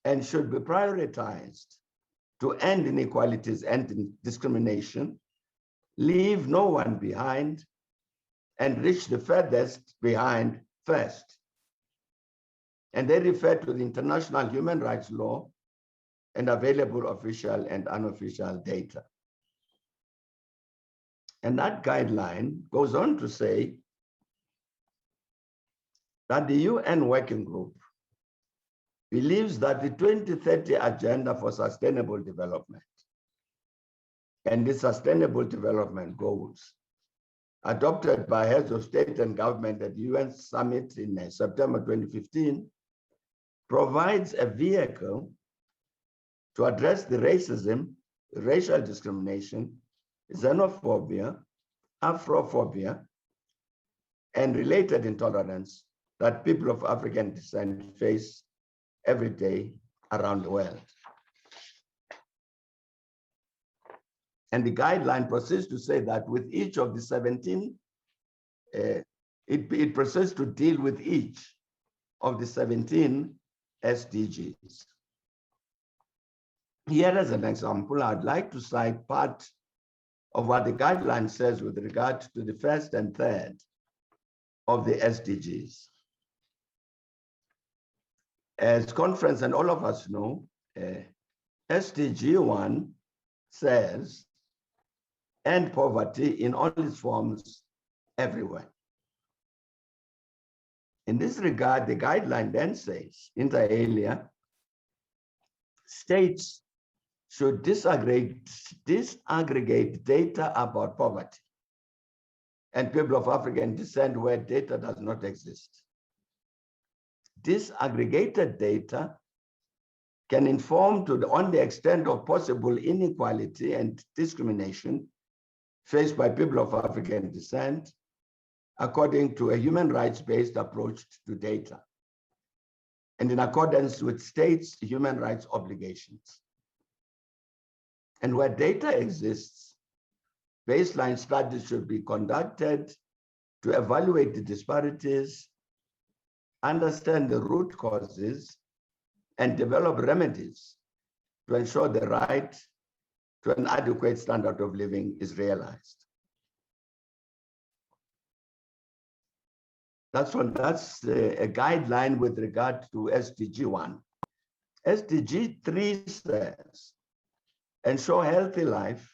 and should be prioritized to end inequalities and discrimination, leave no one behind, and reach the furthest behind first. And they refer to the international human rights law and available official and unofficial data. And that guideline goes on to say that the UN Working Group believes that the 2030 Agenda for Sustainable Development and the Sustainable Development Goals adopted by heads of state and government at the UN Summit in September 2015 provides a vehicle to address the racism, racial discrimination, xenophobia, Afrophobia, and related intolerance that people of African descent face every day around the world. And the guideline proceeds to say that with each of the 17, it proceeds to deal with each of the 17 SDGs. Here as an example, I'd like to cite part of what the guideline says with regard to the first and third of the SDGs. As conference and all of us know, SDG 1 says, end poverty in all its forms everywhere. In this regard, the guideline then says, inter alia, states should disaggregate data about poverty and people of African descent where data does not exist. Disaggregated data can inform on the extent of possible inequality and discrimination faced by people of African descent according to a human rights-based approach to data and in accordance with states' human rights obligations. And where data exists, baseline studies should be conducted to evaluate the disparities, understand the root causes, and develop remedies to ensure the right to an adequate standard of living is realized. That's a guideline with regard to SDG 1. SDG 3 says, ensure healthy life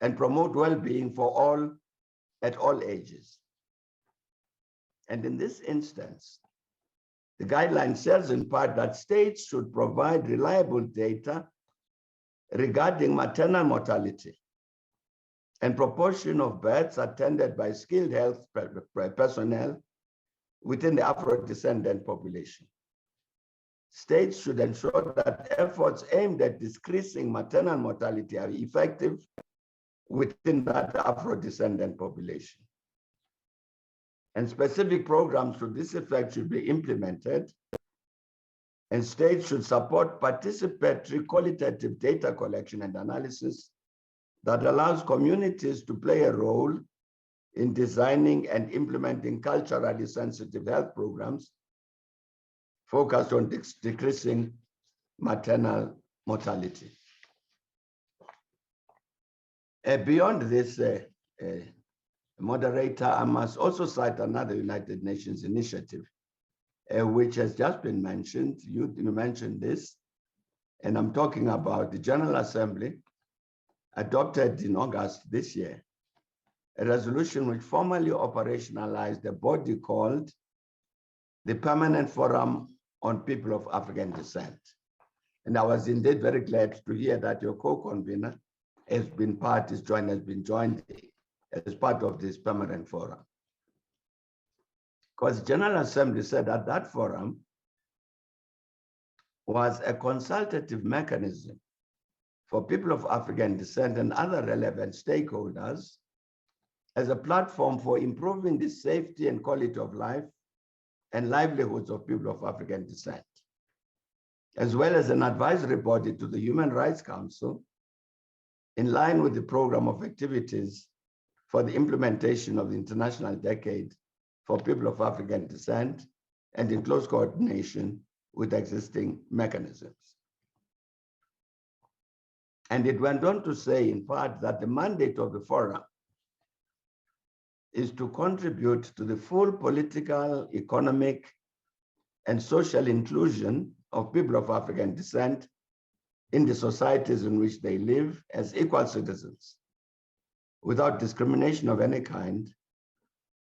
and promote well-being for all at all ages. And in this instance, the guideline says in part that states should provide reliable data regarding maternal mortality and proportion of births attended by skilled health personnel within the Afro-descendant population. States should ensure that efforts aimed at decreasing maternal mortality are effective within that Afro-descendant population. And specific programs to this effect should be implemented, and states should support participatory qualitative data collection and analysis that allows communities to play a role in designing and implementing culturally sensitive health programs focused on decreasing maternal mortality. Beyond this, moderator, I must also cite another United Nations initiative, which has just been mentioned. You mentioned this, and I'm talking about the General Assembly adopted in August this year, a resolution which formally operationalized a body called the Permanent Forum on People of African Descent. And I was indeed very glad to hear that your co-convener has been joined as part of this permanent forum. Because the General Assembly said that that forum was a consultative mechanism for people of African descent and other relevant stakeholders as a platform for improving the safety and quality of life and livelihoods of people of African descent, as well as an advisory body to the Human Rights Council in line with the program of activities for the implementation of the International Decade for People of African Descent and in close coordination with existing mechanisms. And it went on to say, in part, that the mandate of the forum is to contribute to the full political, economic, and social inclusion of people of African descent in the societies in which they live as equal citizens, without discrimination of any kind,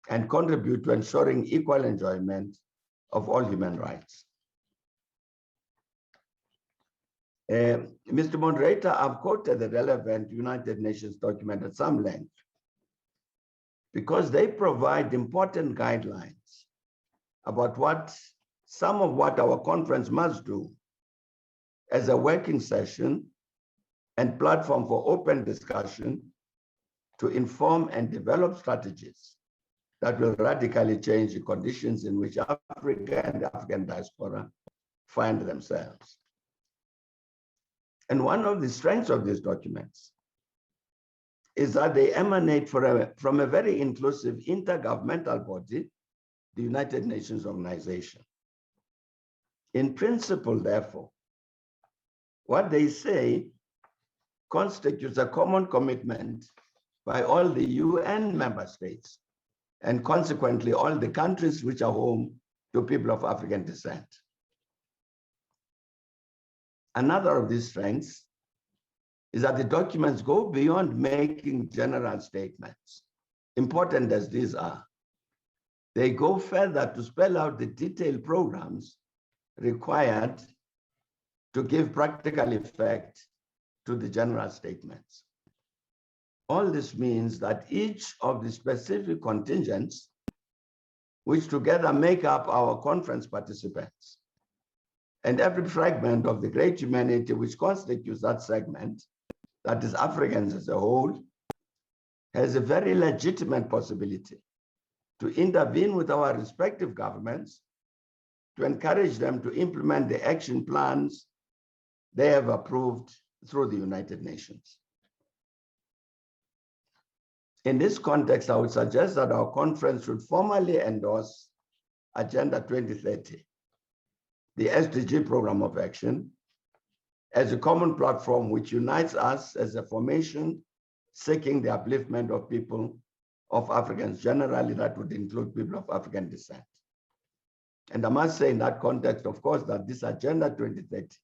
and contribute to ensuring equal enjoyment of all human rights. Mr. Moderator, I've quoted the relevant United Nations document at some length because they provide important guidelines about some of what our conference must do as a working session and platform for open discussion to inform and develop strategies that will radically change the conditions in which Africa and the African diaspora find themselves. And one of the strengths of these documents is that they emanate from a very inclusive intergovernmental body, the United Nations Organization. In principle, therefore, what they say constitutes a common commitment by all the UN member states, and consequently all the countries which are home to people of African descent. Another of these strengths is that the documents go beyond making general statements, important as these are. They go further to spell out the detailed programs required to give practical effect to the general statements. All this means that each of the specific contingents, which together make up our conference participants, and every fragment of the great humanity which constitutes that segment, that is Africans as a whole, has a very legitimate possibility to intervene with our respective governments to encourage them to implement the action plans they have approved through the United Nations. In this context, I would suggest that our conference should formally endorse Agenda 2030, the SDG program of action, as a common platform which unites us as a formation seeking the upliftment of people of Africans generally, that would include people of African descent. And I must say in that context, of course, that this Agenda 2030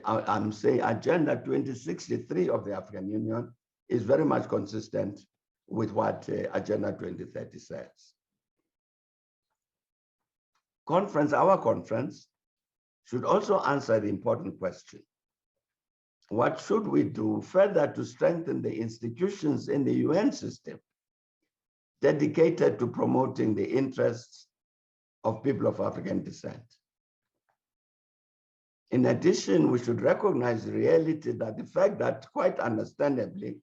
I'm saying Agenda 2063 of the African Union is very much consistent with what Agenda 2030 says. Our conference should also answer the important question: what should we do further to strengthen the institutions in the UN system dedicated to promoting the interests of people of African descent? In addition, we should recognize the reality that the fact that, quite understandably,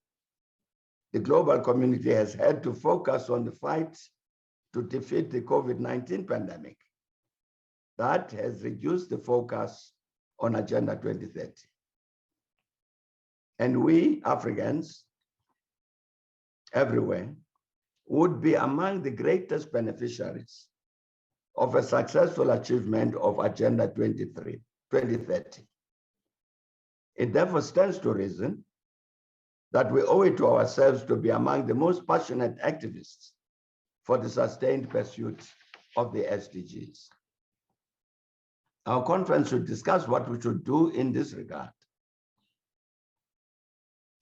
the global community has had to focus on the fight to defeat the COVID-19 pandemic, that has reduced the focus on Agenda 2030. And we, Africans, everywhere, would be among the greatest beneficiaries of a successful achievement of Agenda 2030. It therefore stands to reason that we owe it to ourselves to be among the most passionate activists for the sustained pursuit of the SDGs. Our conference should discuss what we should do in this regard.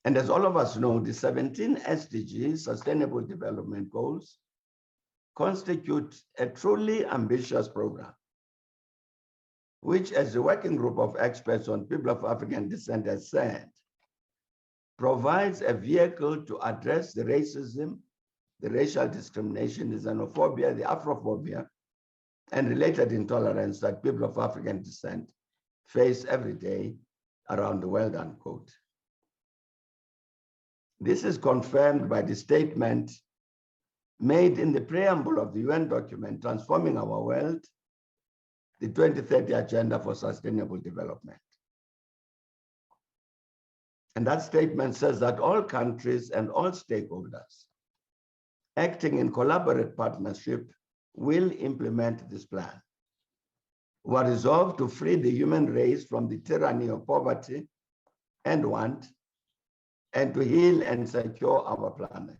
And as all of us know, the 17 SDGs, Sustainable Development Goals, constitute a truly ambitious program, which, as the working group of experts on people of African descent has said, provides a vehicle to address the racism, the racial discrimination, the xenophobia, the Afrophobia, and related intolerance that people of African descent face every day around the world, unquote. This is confirmed by the statement made in the preamble of the UN document, Transforming Our World, the 2030 Agenda for Sustainable Development. And that statement says that all countries and all stakeholders acting in collaborative partnership will implement this plan. We are resolved to free the human race from the tyranny of poverty and want, and to heal and secure our planet.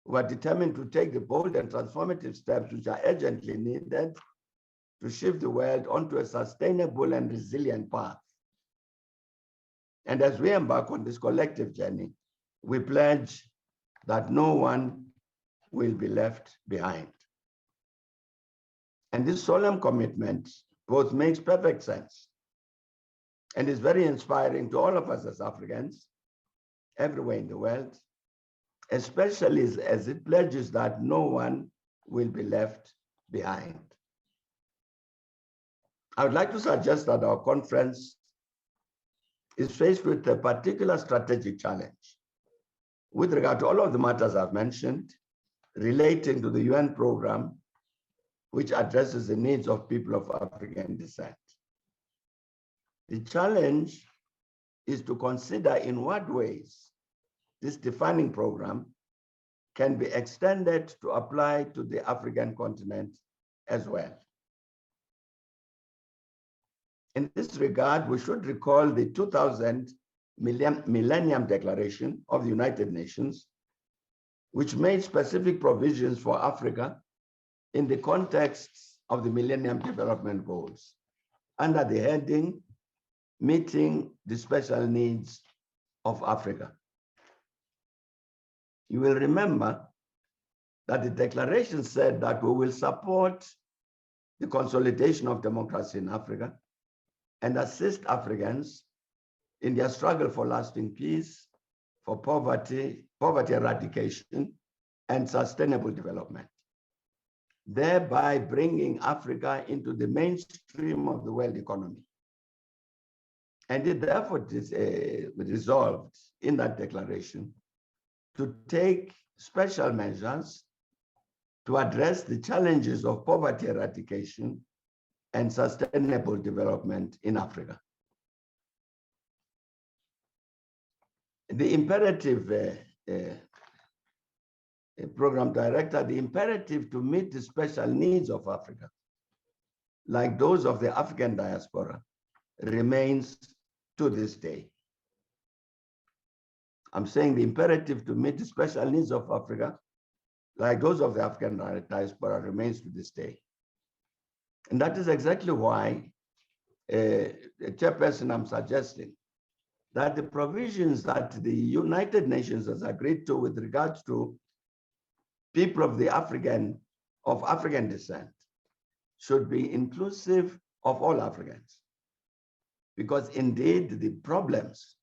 We are determined to take the bold and transformative steps which are urgently needed to shift the world onto a sustainable and resilient path. And as we embark on this collective journey, we pledge that no one will be left behind. And this solemn commitment both makes perfect sense and is very inspiring to all of us as Africans everywhere in the world, especially as it pledges that no one will be left behind. I would like to suggest that our conference is faced with a particular strategic challenge with regard to all of the matters I've mentioned relating to the UN program, which addresses the needs of people of African descent. The challenge is to consider in what ways this defining program can be extended to apply to the African continent as well. In this regard, we should recall the 2000 Millennium Declaration of the United Nations, which made specific provisions for Africa in the context of the Millennium Development Goals under the heading, Meeting the Special Needs of Africa. You will remember that the declaration said that we will support the consolidation of democracy in Africa and assist Africans in their struggle for lasting peace, for poverty eradication, and sustainable development, thereby bringing Africa into the mainstream of the world economy. And it therefore resolved in that declaration to take special measures to address the challenges of poverty eradication and sustainable development in Africa. The imperative, program director, the imperative to meet the special needs of Africa, like those of the African diaspora, remains to this day. I'm saying the imperative to meet the special needs of Africa, like those of the African diaspora, remains to this day. And that is exactly why, Chairperson, I'm suggesting that the provisions that the United Nations has agreed to with regards to people of African descent should be inclusive of all Africans. Because indeed the problems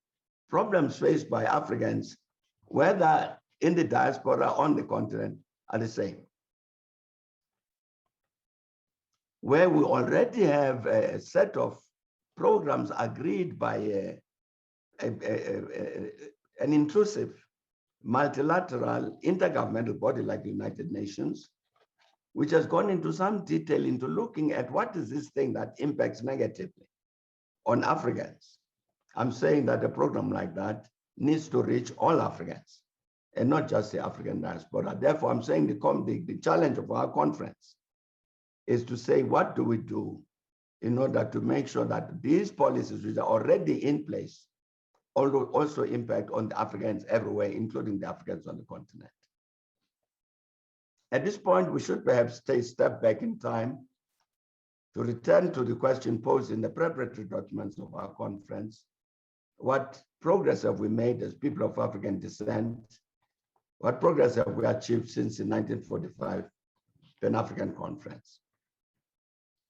faced by Africans, whether in the diaspora or on the continent, are the same. Where we already have a set of programs agreed by an inclusive, multilateral, intergovernmental body like the United Nations, which has gone into some detail into looking at what is this thing that impacts negatively on Africans. I'm saying that a program like that needs to reach all Africans and not just the African diaspora. Therefore, I'm saying the challenge of our conference is to say, what do we do in order to make sure that these policies which are already in place also impact on the Africans everywhere, including the Africans on the continent. At this point, we should perhaps take a step back in time to return to the question posed in the preparatory documents of our conference. What progress have we made as people of African descent? What progress have we achieved since the 1945 Pan-African Conference?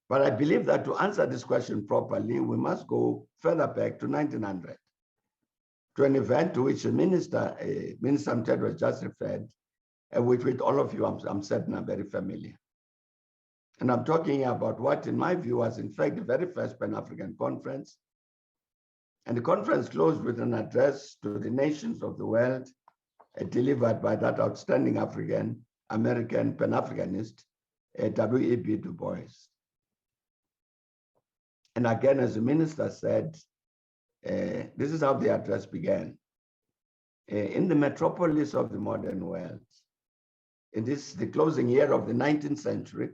But I believe that to answer this question properly, we must go further back to 1900, to an event to which Minister Mtedu has just referred, and with all of you, I'm certain are very familiar. And I'm talking about what, in my view, was in fact the very first Pan-African Conference. And the conference closed with an address to the nations of the world, delivered by that outstanding American Pan-Africanist, W.E.B. Du Bois. And again, as the minister said, this is how the address began. In the metropolis of the modern world, in this, the closing year of the 19th century,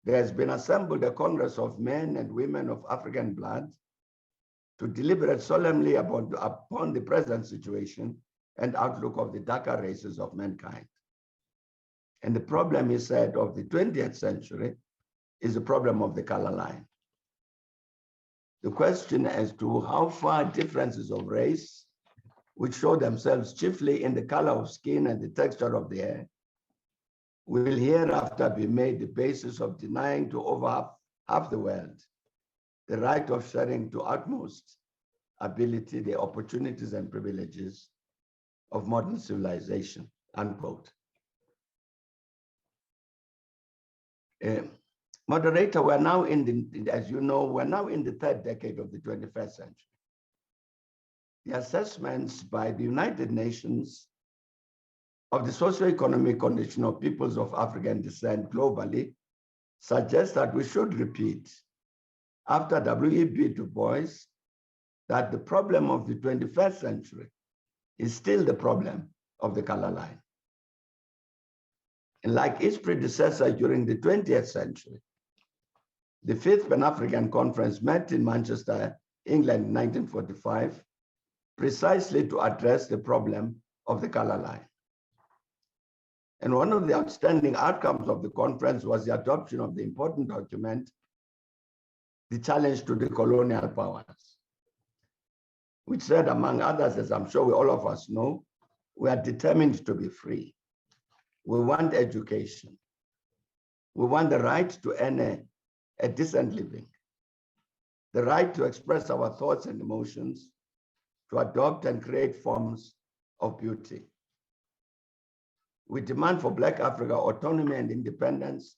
there has been assembled a Congress of men and women of African blood to deliberate solemnly upon the present situation and outlook of the darker races of mankind. And the problem, he said, of the 20th century is the problem of the color line. The question as to how far differences of race, which show themselves chiefly in the color of skin and the texture of the hair, will hereafter be made the basis of denying to over half the world the right of sharing to utmost ability the opportunities and privileges of modern civilization, unquote. Moderator, we're now as you know, we're now in the third decade of the 21st century. The assessments by the United Nations of the socioeconomic condition of peoples of African descent globally suggest that we should repeat, after W.E.B. Du Bois, that the problem of the 21st century is still the problem of the color line. And like its predecessor during the 20th century, the Fifth Pan-African Conference met in Manchester, England in 1945, precisely to address the problem of the color line. And one of the outstanding outcomes of the conference was the adoption of the important document, The Challenge to the Colonial Powers, which said, among others, as I'm sure all of us know, we are determined to be free. We want education. We want the right to earn a decent living, the right to express our thoughts and emotions, to adopt and create forms of beauty. We demand for Black Africa autonomy and independence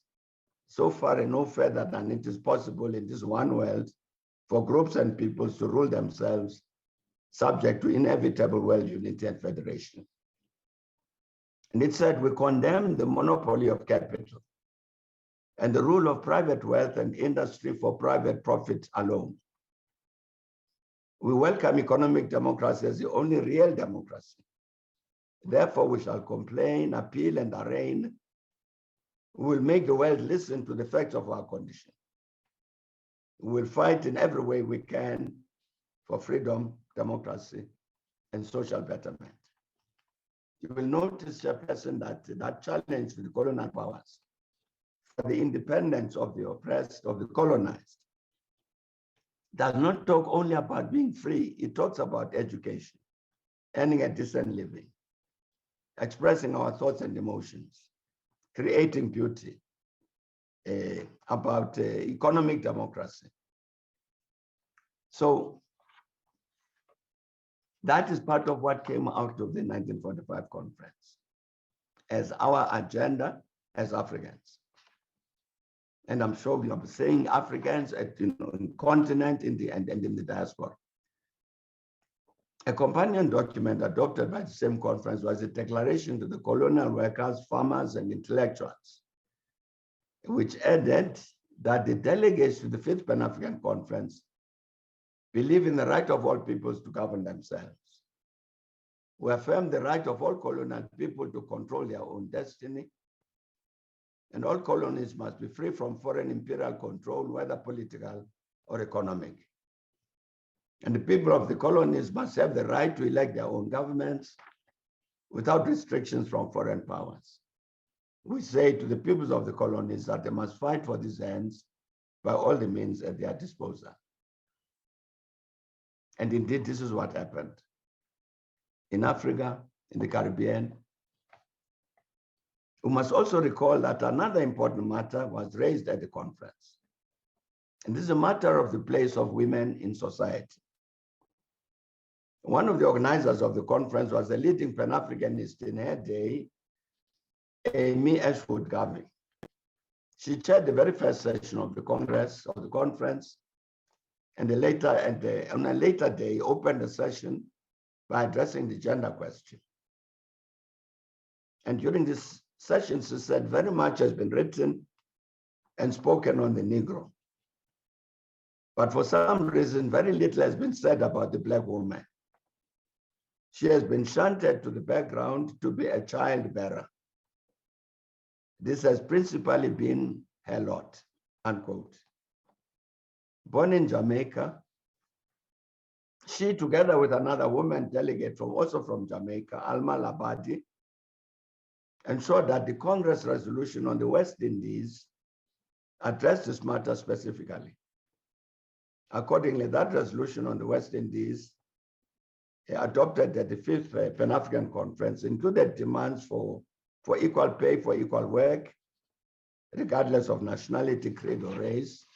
so far and no further than it is possible in this one world for groups and peoples to rule themselves, subject to inevitable world unity and federation. And it said, we condemn the monopoly of capital and the rule of private wealth and industry for private profit alone. We welcome economic democracy as the only real democracy. Therefore, we shall complain, appeal, and arraign. We will make the world listen to the facts of our condition. We will fight in every way we can for freedom, democracy, and social betterment. You will notice, Chairperson, that challenge to the colonial powers for the independence of the oppressed, of the colonized, does not talk only about being free. It talks about education, earning a decent living, expressing our thoughts and emotions, creating beauty, about economic democracy. So that is part of what came out of the 1945 conference as our agenda as Africans. And I'm sure we are saying Africans at, in the continent and in the diaspora. A companion document adopted by the same conference was a declaration to the colonial workers, farmers, and intellectuals, which added that the delegates to the 5th Pan-African Conference believe in the right of all peoples to govern themselves. We affirm the right of all colonial people to control their own destiny, and all colonies must be free from foreign imperial control, whether political or economic. And the people of the colonies must have the right to elect their own governments without restrictions from foreign powers. We say to the peoples of the colonies that they must fight for these ends by all the means at their disposal. And indeed, this is what happened in Africa, in the Caribbean. We must also recall that another important matter was raised at the conference. And this is a matter of the place of women in society. One of the organizers of the conference was a leading Pan-Africanist in her day, Amy Ashwood Garvey. She chaired the very first session of the Congress, of the conference, and on a later day opened the session by addressing the gender question. And during this session, she said, very much has been written and spoken on the Negro. But for some reason, very little has been said about the Black woman. She has been shunted to the background to be a child bearer. This has principally been her lot, unquote. Born in Jamaica, she, together with another woman delegate also from Jamaica, Alma Labadi, ensured that the Congress resolution on the West Indies addressed this matter specifically. Accordingly, that resolution on the West Indies adopted at the 5th Pan-African Conference included demands for equal pay for equal work, regardless of nationality, creed, or race,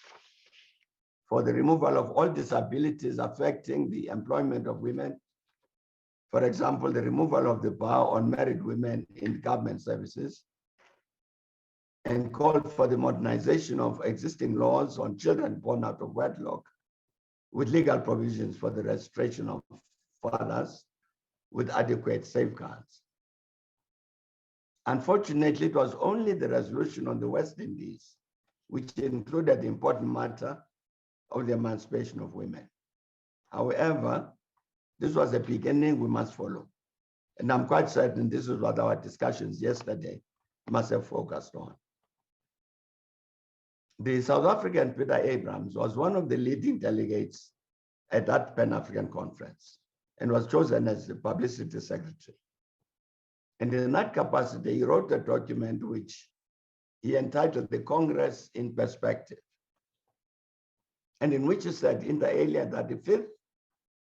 for the removal of all disabilities affecting the employment of women. For example, the removal of the bar on married women in government services, and called for the modernization of existing laws on children born out of wedlock, with legal provisions for the registration of fathers with adequate safeguards. Unfortunately, it was only the resolution on the West Indies which included the important matter of the emancipation of women. However, this was a beginning we must follow. And I'm quite certain this is what our discussions yesterday must have focused on. The South African Peter Abrams was one of the leading delegates at that Pan-African Conference and was chosen as the publicity secretary. And in that capacity, he wrote a document which he entitled The Congress in Perspective, and in which he said inter alia that the 5th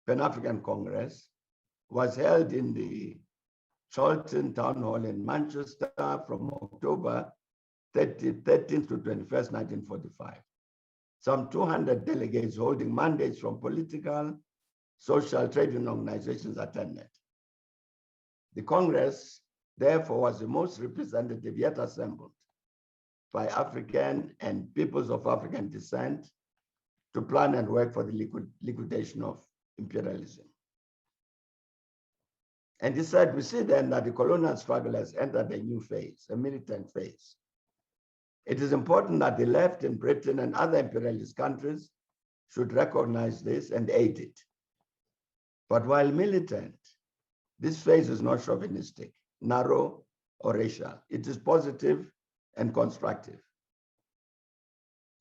Pan-African Congress was held in the Charlton Town Hall in Manchester from October 13th to 21st, 1945. Some 200 delegates holding mandates from political, social, trade union organizations attended. The Congress, therefore, was the most representative yet assembled by African and peoples of African descent to plan and work for the liquidation of imperialism. And he said, we see then that the colonial struggle has entered a new phase, a militant phase. It is important that the left in Britain and other imperialist countries should recognize this and aid it. But while militant, this phase is not chauvinistic, narrow, or racial. It is positive and constructive.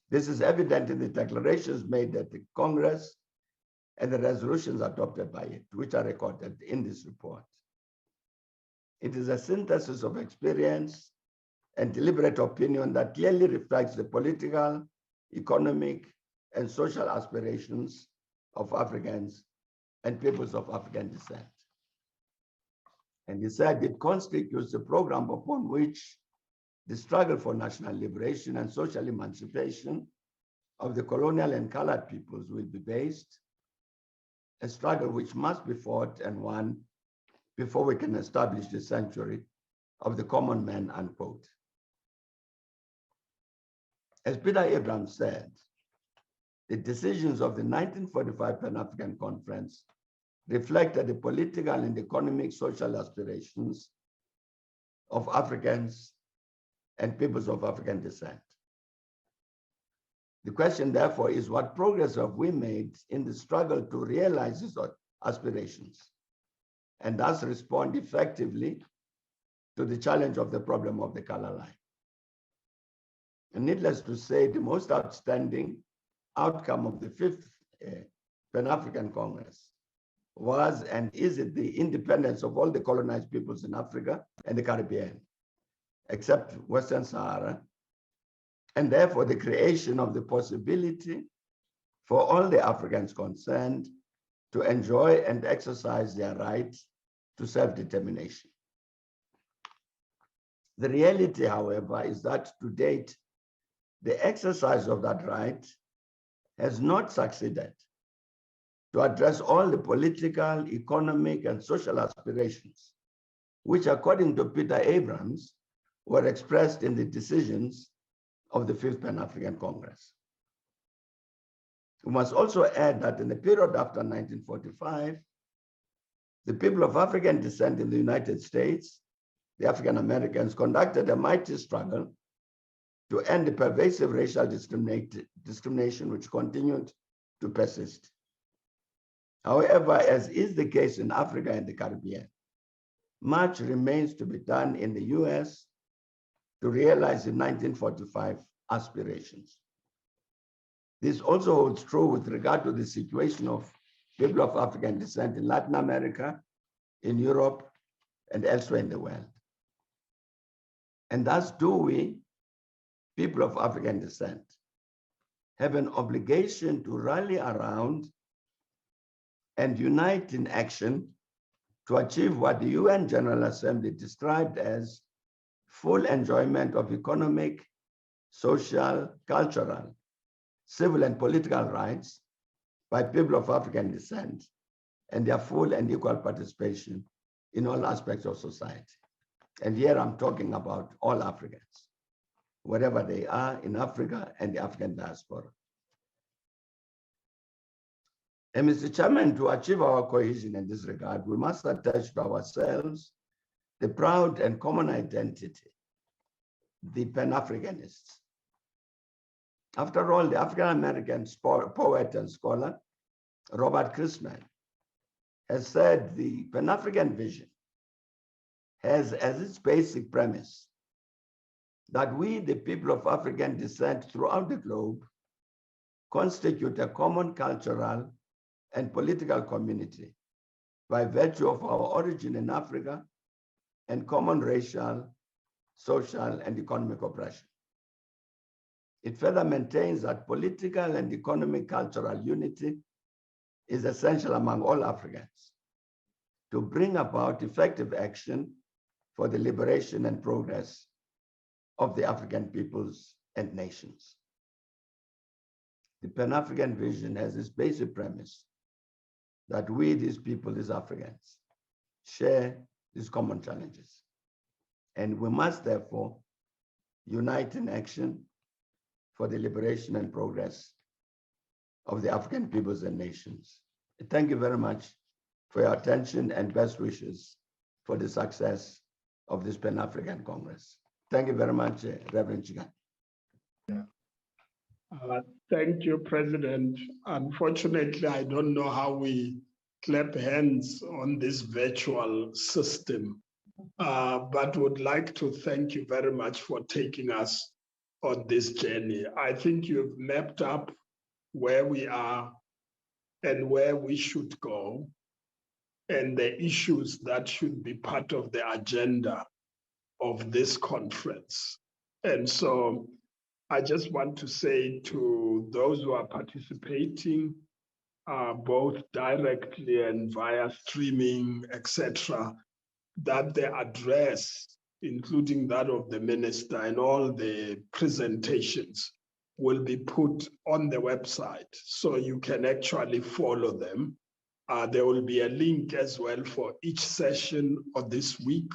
This is evident in the declarations made at the Congress and the resolutions adopted by it, which are recorded in this report. It is a synthesis of experience and deliberate opinion that clearly reflects the political, economic, and social aspirations of Africans and peoples of African descent. And he said it constitutes a program upon which the struggle for national liberation and social emancipation of the colonial and colored peoples will be based, a struggle which must be fought and won before we can establish the sanctuary of the common man, unquote. As Peter Abrams said, the decisions of the 1945 Pan-African Conference reflected the political and economic social aspirations of Africans and peoples of African descent. The question, therefore, is what progress have we made in the struggle to realize these aspirations and thus respond effectively to the challenge of the problem of the color line? And needless to say, the most outstanding outcome of the 5th Pan-African Congress was and is it the independence of all the colonized peoples in Africa and the Caribbean, except Western Sahara, and therefore the creation of the possibility for all the Africans concerned to enjoy and exercise their right to self-determination. The reality, however, is that to date, the exercise of that right has not succeeded to address all the political, economic, and social aspirations, which, according to Peter Abrams, were expressed in the decisions of the 5th Pan-African Congress. We must also add that in the period after 1945, the people of African descent in the United States, the African Americans, conducted a mighty struggle to end the pervasive racial discrimination which continued to persist. However, as is the case in Africa and the Caribbean, much remains to be done in the US to realize the 1945 aspirations. This also holds true with regard to the situation of people of African descent in Latin America, in Europe, and elsewhere in the world. And thus do we, people of African descent, have an obligation to rally around and unite in action to achieve what the UN General Assembly described as full enjoyment of economic, social, cultural, civil, and political rights by people of African descent and their full and equal participation in all aspects of society. And here I'm talking about all Africans, wherever they are in Africa and the African diaspora. And Mr. Chairman, to achieve our cohesion in this regard, we must attach to ourselves the proud and common identity, the Pan-Africanists. After all, the African-American poet and scholar, Robert Christman, has said the Pan-African vision has as its basic premise that we, the people of African descent throughout the globe, constitute a common cultural and political community by virtue of our origin in Africa and common racial, social, and economic oppression. It further maintains that political and economic cultural unity is essential among all Africans to bring about effective action for the liberation and progress of the African peoples and nations. The Pan-African vision has its basic premise that we, these people, these Africans, share these common challenges. And we must therefore unite in action for the liberation and progress of the African peoples and nations. Thank you very much for your attention and best wishes for the success of this Pan-African Congress. Thank you very much, Reverend Chigan. Thank you, President. Unfortunately, I don't know how we clap hands on this virtual system, but would like to thank you very much for taking us on this journey. I think you've mapped up where we are and where we should go, and the issues that should be part of the agenda of this conference. And so I just want to say to those who are participating, both directly and via streaming, etc., that the address, including that of the minister and all the presentations, will be put on the website so you can actually follow them. There will be a link as well for each session of this week,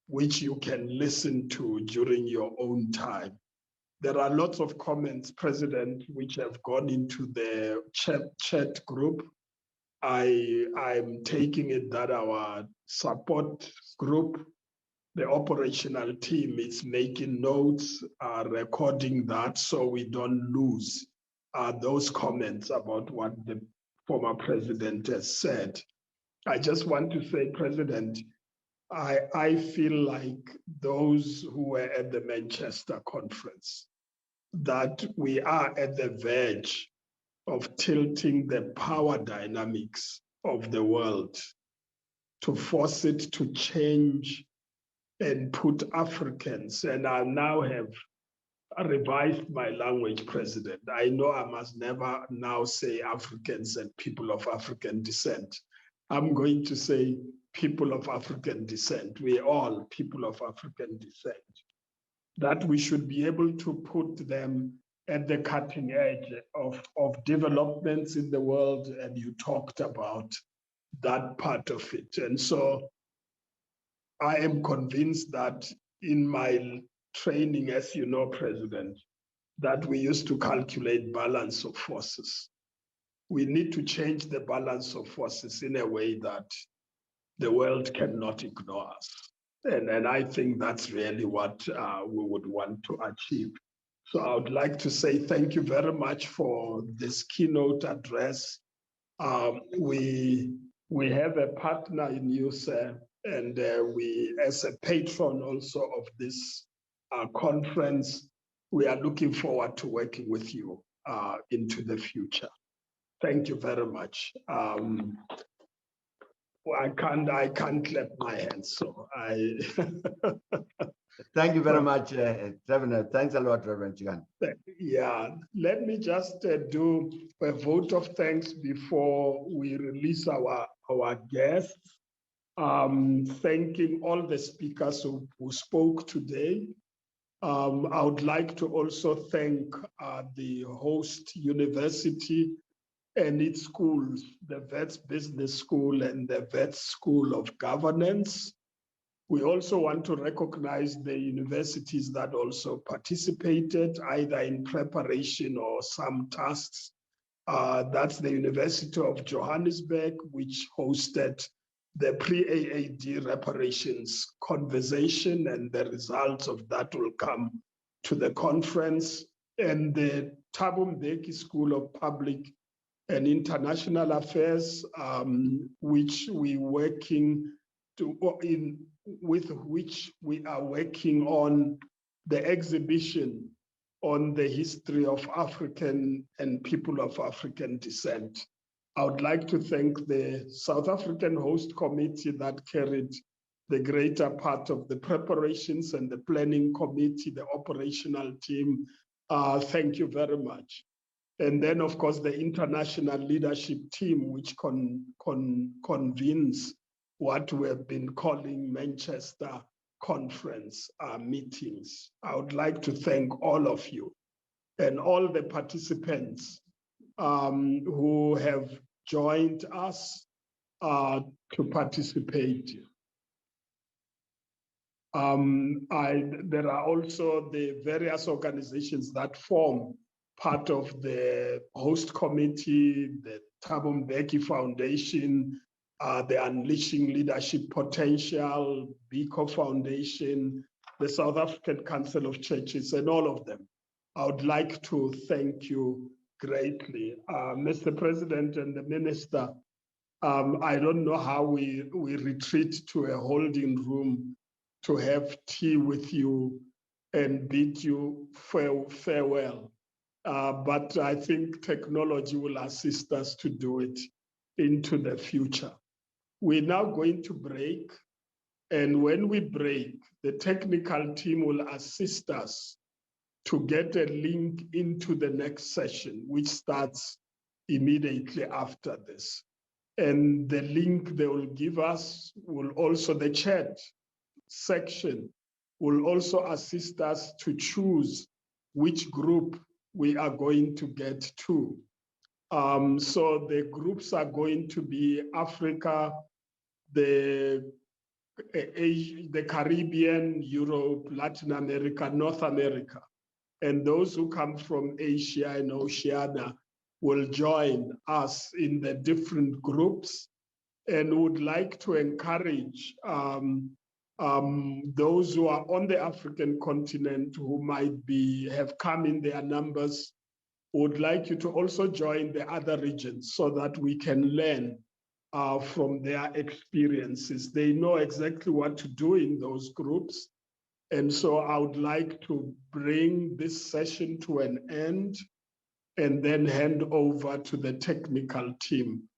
which you can listen to during your own time. There are lots of comments, President, which have gone into the chat group. I'm taking it that our support group, the operational team, is making notes, recording that so we don't lose those comments about what the former president has said. I just want to say, President, I feel like those who were at the Manchester conference, that we are at the verge of tilting the power dynamics of the world to force it to change and put Africans, and I now have revised my language, President. I know I must never now say Africans and people of African descent. I'm going to say people of African descent. We are all people of African descent. That we should be able to put them at the cutting edge of developments in the world, and you talked about that part of it. And so I am convinced that in my training, as you know, President, that we used to calculate balance of forces. We need to change the balance of forces in a way that the world cannot ignore us. And I think that's really what we would want to achieve. So I would like to say thank you very much for this keynote address. We have a partner in you, sir, and we, as a patron also of this conference, we are looking forward to working with you into the future. Thank you very much. I can't clap my hands, so I. Thank you very much, Reverend. Thanks a lot, Reverend Chigan. Yeah, let me just do a vote of thanks before we release our guests. Thanking all the speakers who spoke today. I would like to also thank the host university and its schools, the Vets Business School and the Vets School of Governance. We also want to recognize the universities that also participated, either in preparation or some tasks. That's the University of Johannesburg, which hosted the pre-AAD reparations conversation, and the results of that will come to the conference. And the Thabo Mbeki School of Public and International Affairs, which we are working on the exhibition on the history of African and people of African descent. I would like to thank the South African Host Committee that carried the greater part of the preparations, and the planning committee, the operational team. Thank you very much. And then, of course, the international leadership team, which convenes what we have been calling Manchester Conference meetings. I would like to thank all of you and all the participants who have joined us to participate. There are also the various organizations that form part of the host committee, the Thabo Mbeki Foundation, the Unleashing Leadership Potential, Biko Foundation, the South African Council of Churches, and all of them. I would like to thank you greatly. Mr. President and the Minister, I don't know how we retreat to a holding room to have tea with you and bid you farewell. but I think technology will assist us to do it into the future. We're now going to break, and when we break, the technical team will assist us to get a link into the next session, which starts immediately after this. And the link they will give us will also, the chat section will also assist us to choose which group we are going to get to. So the groups are going to be Africa, the Caribbean, Europe, Latin America, North America. And those who come from Asia and Oceania will join us in the different groups, and would like to encourage those who are on the African continent who might have come in their numbers, would like you to also join the other regions so that we can learn from their experiences. They know exactly what to do in those groups. And so I would like to bring this session to an end and then hand over to the technical team